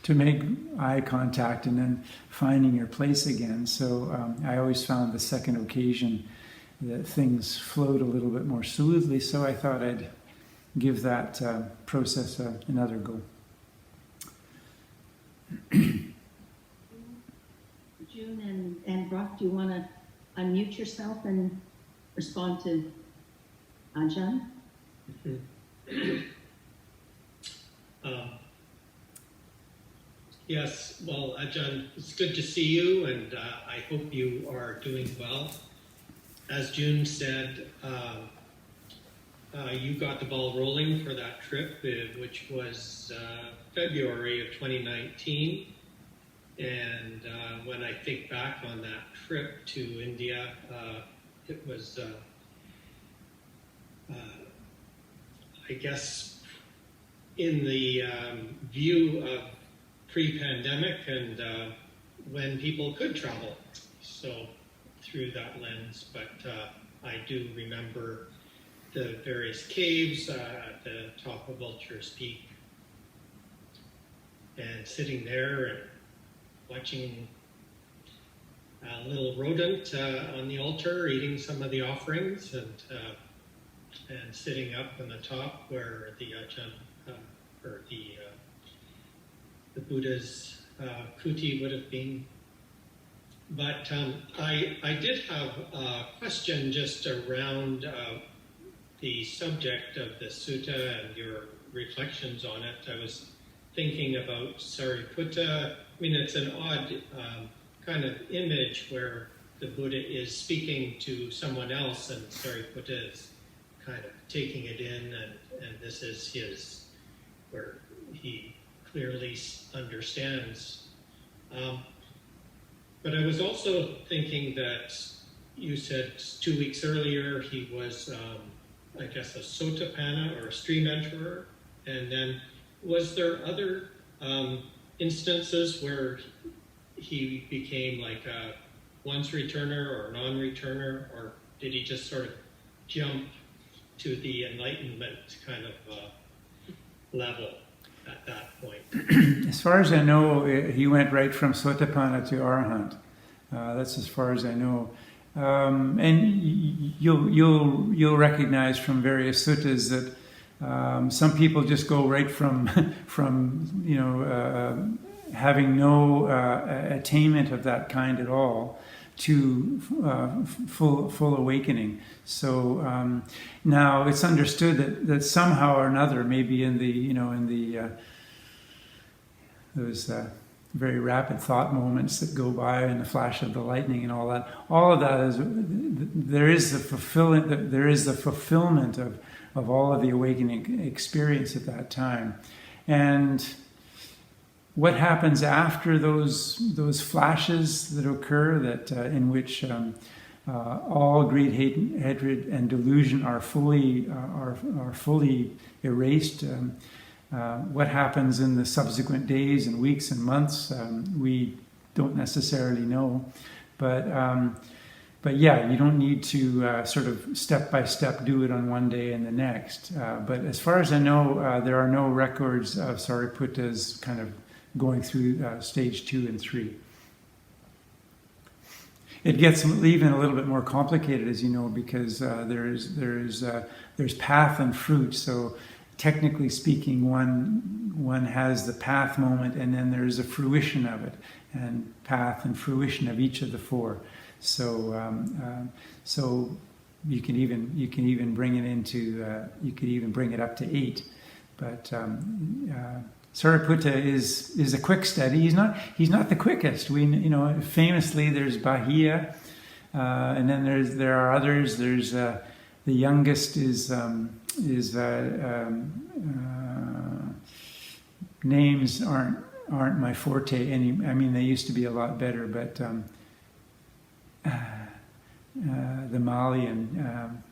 to make eye contact and then finding your place again. So I always found the second occasion that things flowed a little bit more smoothly, so I thought I'd give that process another go. June and Brock, do you want to unmute yourself and respond to Ajahn? Yes, well, Ajahn, it's good to see you, and I hope you are doing well. As June said, you got the ball rolling for that trip, which was February of 2019. And when I think back on that trip to India, it was, I guess, in the view of pre-pandemic and when people could travel. So through that lens, but I do remember the various caves at the top of Vulture's Peak, and sitting there and watching a little rodent on the altar eating some of the offerings, and sitting up on the top where the Ajahn or the Buddha's kuti would have been. But I did have a question just around the subject of the sutta and your reflections on it. I was thinking about Sariputta. I mean, it's an odd kind of image where the Buddha is speaking to someone else and Sariputta is kind of taking it in, and this is his, where he clearly understands. But I was also thinking that you said 2 weeks earlier he was, I guess, a sotapanna or a stream enterer. And then was there other instances where he became like a once returner or non-returner, or did he just sort of jump to the enlightenment kind of level at that point? As far as I know, he went right from Sotapanna to Arahant. That's as far as I know. And you'll recognize from various suttas that some people just go right from having no attainment of that kind at all to full awakening. So now it's understood that somehow or another, maybe in the those very rapid thought moments that go by and the flash of the lightning and all of that is, there is the fulfillment of all of the awakening experience at that time. And what happens after those flashes that occur, that in which all greed, hatred, and delusion are fully erased? What happens in the subsequent days and weeks and months, we don't necessarily know. But yeah, you don't need to sort of step by step do it on one day and the next. But as far as I know, there are no records of Sariputta's kind of going through stage 2 and 3. It gets even a little bit more complicated, as you know, because there's path and fruit. So technically speaking, one has the path moment, and then there's a fruition of it, and path and fruition of each of the 4. So so you can even bring it into you could even bring it up to 8. But Sariputta is a quick study. He's not the quickest. Famously there's Bahia, and then there are others. There's the youngest is names aren't my forte any. I mean, they used to be a lot better, but the Malian.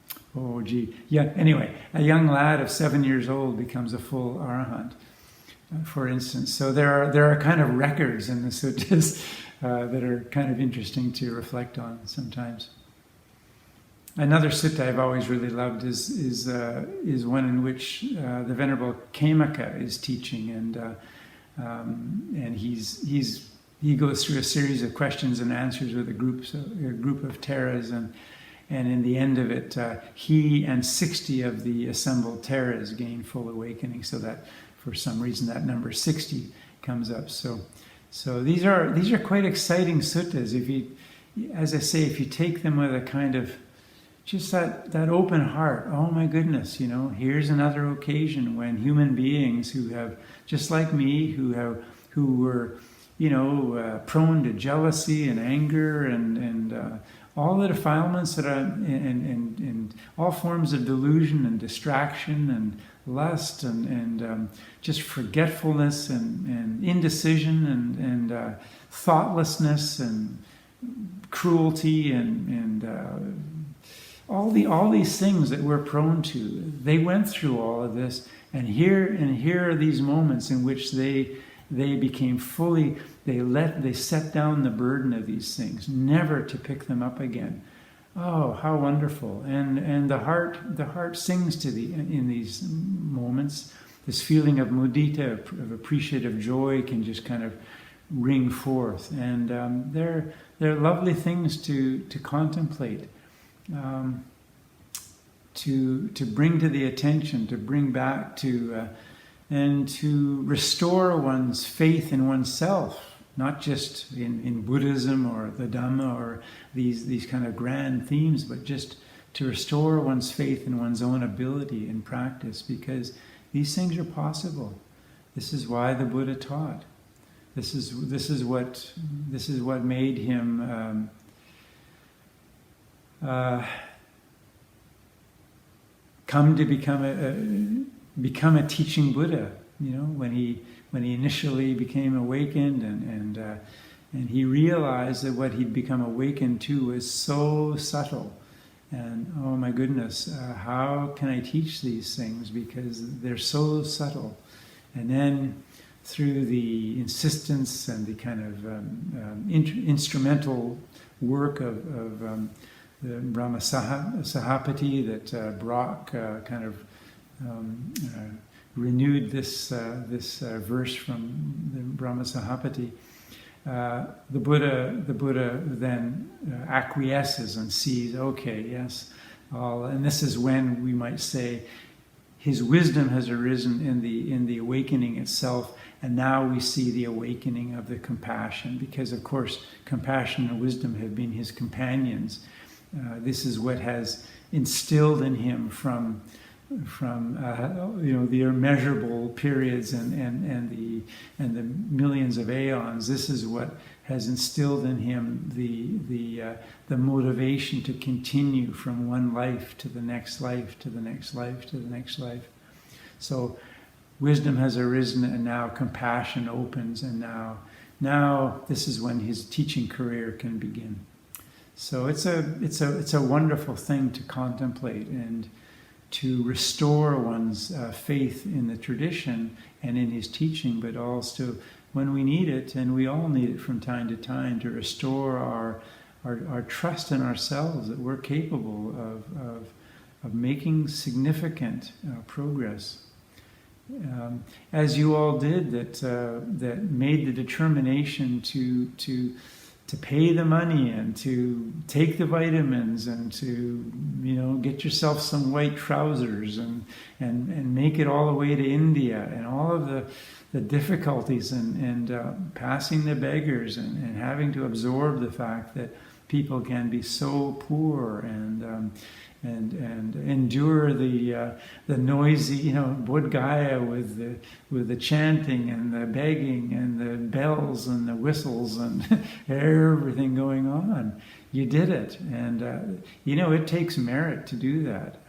Anyway, a young lad of 7 years old becomes a full arahant, for instance. So there are kind of records in the suttas that are kind of interesting to reflect on sometimes. Another sutta I've always really loved is one in which the Venerable Khemaka is teaching, and he goes through a series of questions and answers with a group of Teras, and in the end of it, he and 60 of the assembled Teras gain full awakening. So that, for some reason, that number 60 comes up. So these are quite exciting suttas. If you take them with a kind of just that open heart. Oh my goodness, here's another occasion when human beings who have, just like me, who were, prone to jealousy and anger and all the defilements that are, and all forms of delusion and distraction and lust and just forgetfulness and indecision and thoughtlessness and cruelty and all these things that we're prone to. They went through all of this, and here are these moments in which they they became fully, they set down the burden of these things, never to pick them up again. Oh, how wonderful. And the heart sings in these moments. This feeling of mudita, of appreciative joy, can just kind of ring forth. And they're lovely things to contemplate, to bring to the attention, to bring back to, and to restore one's faith in oneself. Not just in Buddhism or the Dhamma or these kind of grand themes, but just to restore one's faith in one's own ability in practice, because these things are possible. This is why the Buddha taught. This is what made him come to become a teaching Buddha. When he initially became awakened, and he realized that what he'd become awakened to was so subtle, and oh my goodness, how can I teach these things, because they're so subtle? And then through the insistence and the kind of instrumental work of the Brahma Sahapati that Brock kind of renewed this verse from the Brahma Sahapati. The Buddha then acquiesces and sees, okay, yes, and this is when we might say his wisdom has arisen in the awakening itself, and now we see the awakening of the compassion, because of course compassion and wisdom have been his companions. This is what has instilled in him from the immeasurable periods and the millions of aeons. This is what has instilled in him the motivation to continue from one life to the next life, to the next life, to the next life. So wisdom has arisen, and now compassion opens, and now this is when his teaching career can begin. So it's a wonderful thing to contemplate and to restore one's faith in the tradition and in his teaching, but also when we need it, and we all need it from time to time, to restore our trust in ourselves, that we're capable of making significant progress. As you all did, that made the determination to pay the money and to take the vitamins and to get yourself some white trousers and make it all the way to India, and all of the difficulties and passing the beggars and having to absorb the fact that people can be so poor and endure the noisy, Bodh Gaya with the chanting and the begging and the bells and the whistles and everything going on. You did it, and it takes merit to do that.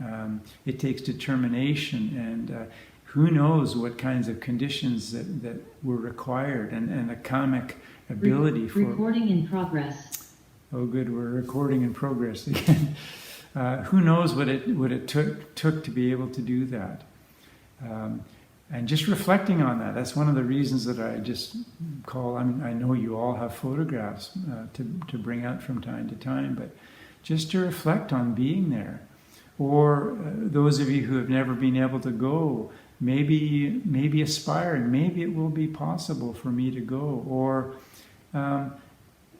It takes determination, and who knows what kinds of conditions that were required, and a karmic ability for. Recording in progress. Oh, good, we're recording in progress again. Who knows what it took to be able to do that. And just reflecting on that's one of the reasons that I just call, I know you all have photographs to bring out from time to time, but just to reflect on being there. Or those of you who have never been able to go, maybe aspiring, maybe it will be possible for me to go. Or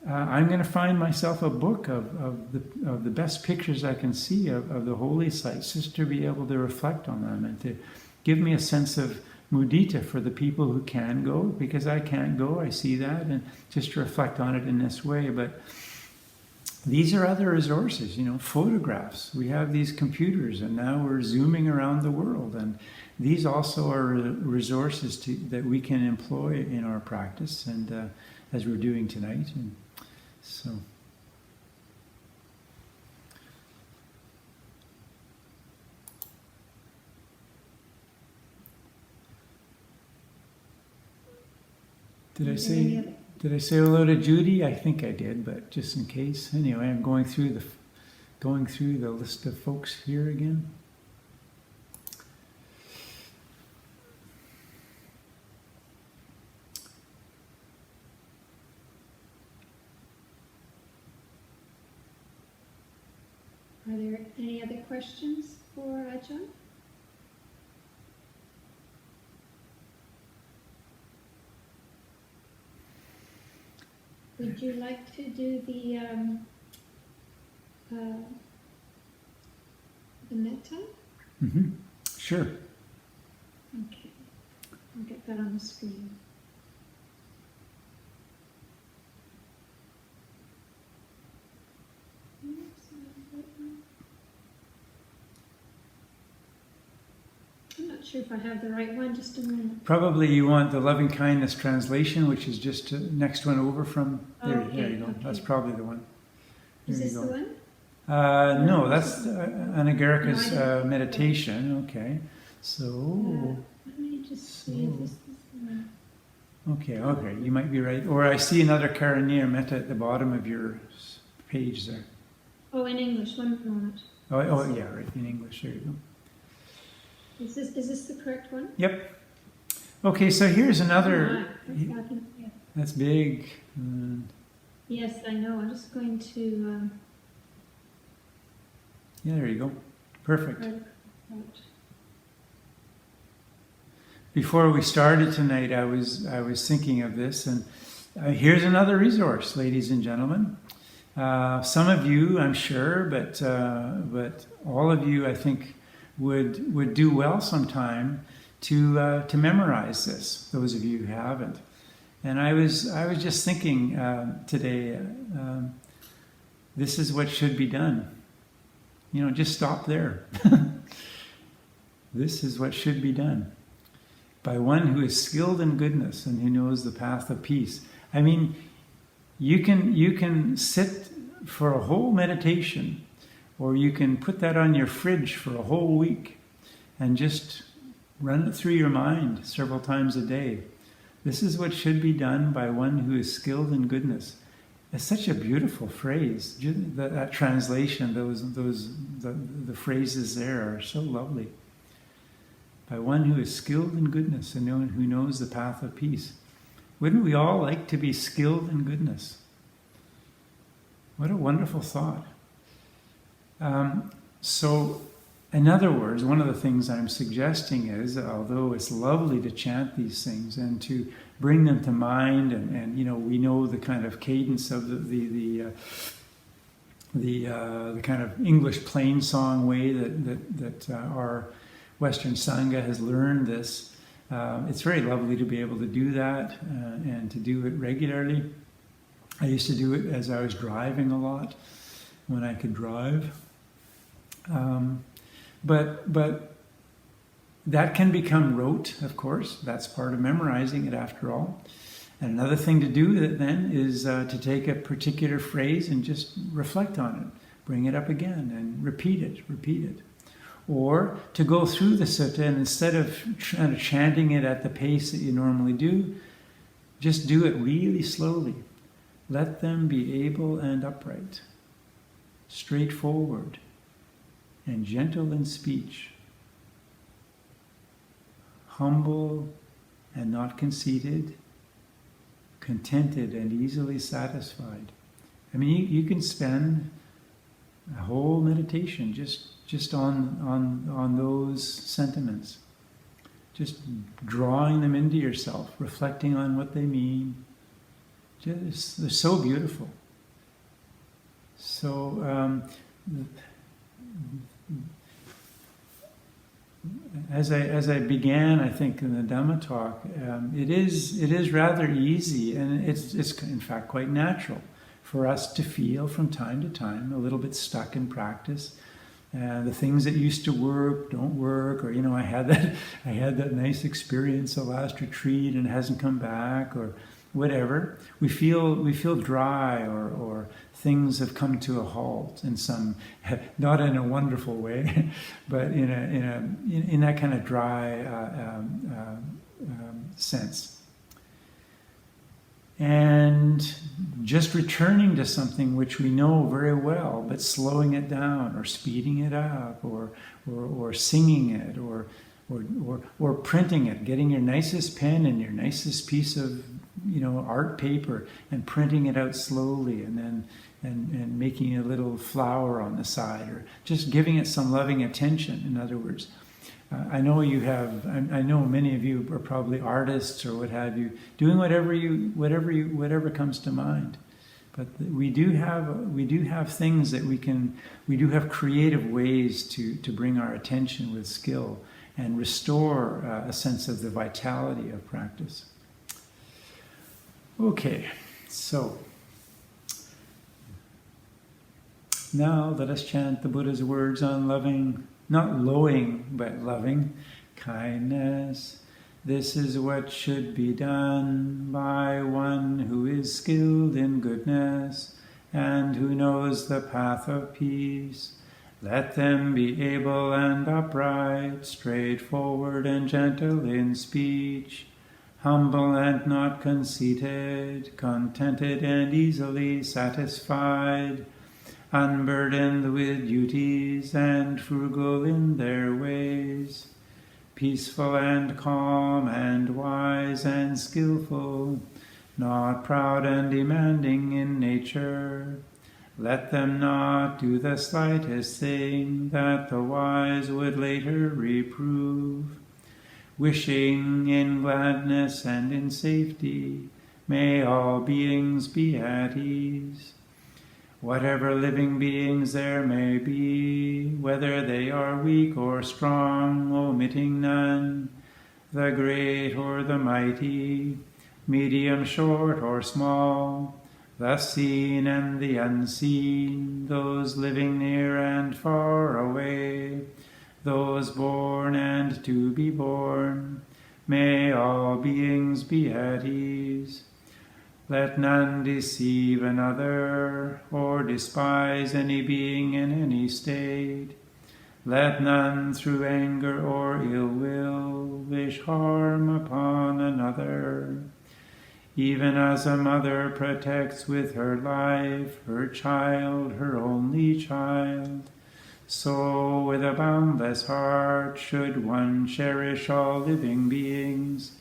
I'm going to find myself a book of the best pictures I can see of the holy sites, just to be able to reflect on them and to give me a sense of mudita for the people who can go, because I can't go, I see that, and just to reflect on it in this way. But these are other resources, photographs. We have these computers, and now we're zooming around the world, and these also are resources that we can employ in our practice, and as we're doing tonight. And so. Did I say hello to Judy? I think I did, but just in case. Anyway, I'm going through the list of folks here again. Are there any other questions for Ajahn? Would you like to do the metta? Mm-hmm. Sure. Okay, I'll get that on the screen. I'm not sure if I have the right one, just a minute. Probably you want the loving kindness translation, which is just next one over from there. Okay, There you go. okay. That's probably the one. Is There this you the go. one? No, that's Anagarika's No, I didn't. meditation. Okay, so Let me just see if this is the one. okay, you might be right. Or I see another Karaniya metta at the bottom of your page there. Oh, in English, one moment. Oh, yeah, right, in English. There you go. Is this the correct one? Yep. Okay, so here's another. Yeah. That's big. Yes, I know. I'm just going to Yeah, there you go. Perfect. write it out. Before we started tonight, I was thinking of this, and here's another resource, ladies and gentlemen. Some of you, I'm sure, but all of you, I think, would do well sometime to memorize this. Those of you who haven't, and I was just thinking today, this is what should be done. You know, just stop there. This is what should be done by one who is skilled in goodness and who knows the path of peace. I mean, you can sit for a whole meditation, or you can put that on your fridge for a whole week and just run it through your mind several times a day. This is what should be done by one who is skilled in goodness. It's such a beautiful phrase. That translation, the phrases there are so lovely. By one who is skilled in goodness and who knows the path of peace. Wouldn't we all like to be skilled in goodness? What a wonderful thought. So, in other words, one of the things I'm suggesting is, although it's lovely to chant these things and to bring them to mind, and you know, we know the kind of cadence of the kind of English plain song way that our Western Sangha has learned this. It's very lovely to be able to do that and to do it regularly. I used to do it as I was driving a lot, when I could drive. But that can become rote, of course. That's part of memorizing it after all. And another thing to do then is to take a particular phrase and just reflect on it. Bring it up again and repeat it. Or to go through the sutta and instead of chanting it at the pace that you normally do, just do it really slowly. Let them be able and upright, straightforward, and gentle in speech, humble and not conceited, contented and easily satisfied. I mean, you can spend a whole meditation just on those sentiments, just drawing them into yourself, reflecting on what they mean. They're so beautiful. So as I began, I think in the Dhamma talk, it is rather easy, and it's in fact quite natural for us to feel from time to time a little bit stuck in practice. The things that used to work don't work, or I had that nice experience the last retreat and it hasn't come back, or whatever. We feel dry, or things have come to a halt in some, not in a wonderful way, but in that kind of dry sense. And just returning to something which we know very well, but slowing it down, or speeding it up, or singing it, or printing it, getting your nicest pen and your nicest piece of art paper and printing it out slowly, and and making a little flower on the side, or just giving it some loving attention. In other words, I know you have. I know many of you are probably artists or what have you, doing whatever comes to mind. But we do have things that we do have creative ways to bring our attention with skill and restore a sense of the vitality of practice. Okay, so now let us chant the Buddha's words on loving, not lowing, but loving kindness. This is what should be done by one who is skilled in goodness and who knows the path of peace. Let them be able and upright, straightforward and gentle in speech, humble and not conceited, contented and easily satisfied, unburdened with duties and frugal in their ways, peaceful and calm and wise and skillful, not proud and demanding in nature. Let them not do the slightest thing that the wise would later reprove. Wishing in gladness and in safety, may all beings be at ease. Whatever living beings there may be, whether they are weak or strong, omitting none, the great or the mighty, medium, short or small, the seen and the unseen, those living near and far away, those born and to be born, may all beings be at ease. Let none deceive another, or despise any being in any state. Let none through anger or ill will wish harm upon another. Even as a mother protects with her life her child, her only child, so with a boundless heart should one cherish all living beings,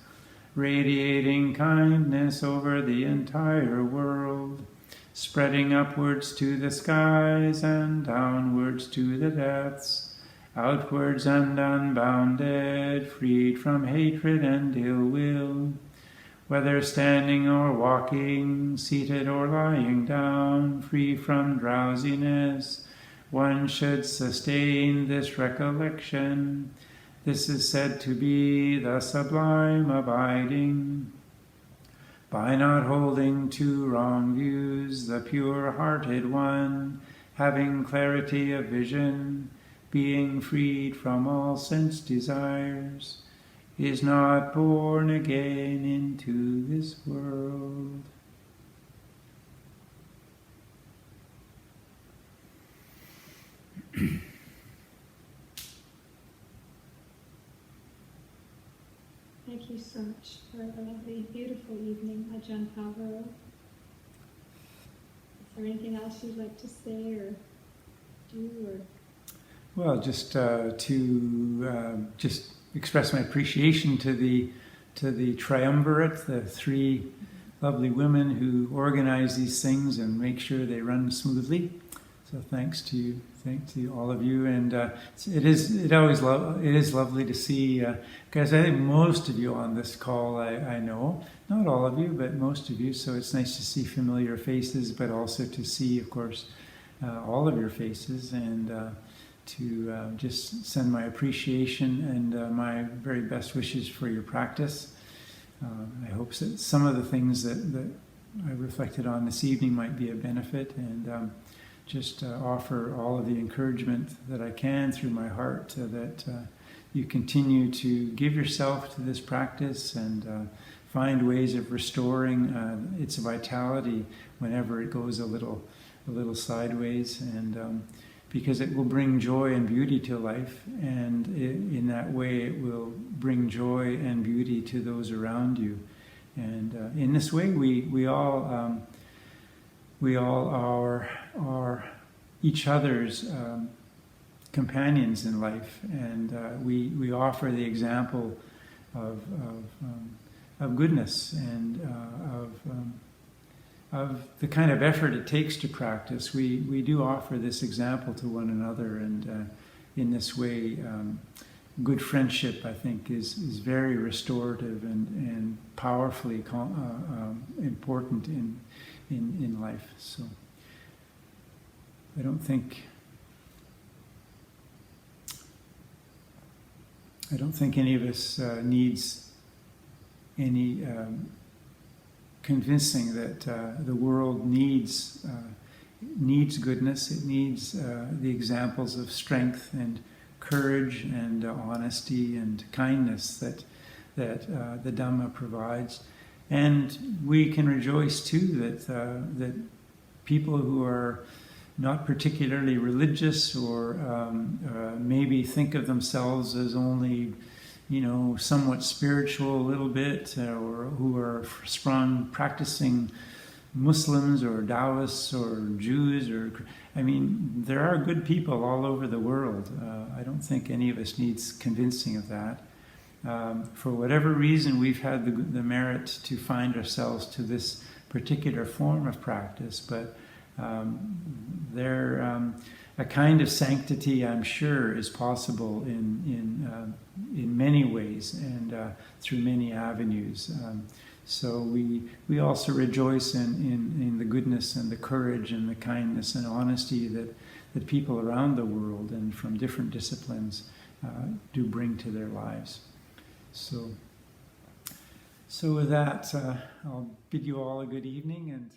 radiating kindness over the entire world, spreading upwards to the skies and downwards to the depths, outwards and unbounded, freed from hatred and ill will. Whether standing or walking, seated or lying down, free from drowsiness, one should sustain this recollection. This is said to be the sublime abiding. By not holding to wrong views, the pure-hearted one, having clarity of vision, being freed from all sense desires, is not born again into this world. Thank you so much for a lovely, beautiful evening, Ajahn Pavaro. Is there anything else you'd like to say or do? Well, just to express my appreciation to the triumvirate, the three lovely women who organize these things and make sure they run smoothly. So thanks to all of you, and it is lovely to see, because I think most of you on this call I know, not all of you, but most of you. So it's nice to see familiar faces, but also to see, of course, all of your faces, and to just send my appreciation and my very best wishes for your practice. I hope that some of the things that I reflected on this evening might be a benefit, and just offer all of the encouragement that I can through my heart, that you continue to give yourself to this practice and find ways of restoring its vitality whenever it goes a little sideways, and because it will bring joy and beauty to life, and in that way it will bring joy and beauty to those around you. And in this way we all are each other's companions in life, and we offer the example of goodness and the kind of effort it takes to practice, we do offer this example to one another, and in this way, good friendship, I think, is very restorative and powerfully important in life. So I don't think any of us needs any convincing that the world needs goodness. It needs the examples of strength and courage and honesty and kindness that the Dhamma provides, and we can rejoice too that people who are not particularly religious or maybe think of themselves as only, somewhat spiritual a little bit, or who are strong practicing Muslims or Taoists or Jews, there are good people all over the world. I don't think any of us needs convincing of that. For whatever reason, we've had the merit to find ourselves to this particular form of practice, but a kind of sanctity, I'm sure, is possible in many ways and through many avenues. So we also rejoice in the goodness and the courage and the kindness and honesty that people around the world and from different disciplines do bring to their lives. So with that, I'll bid you all a good evening, and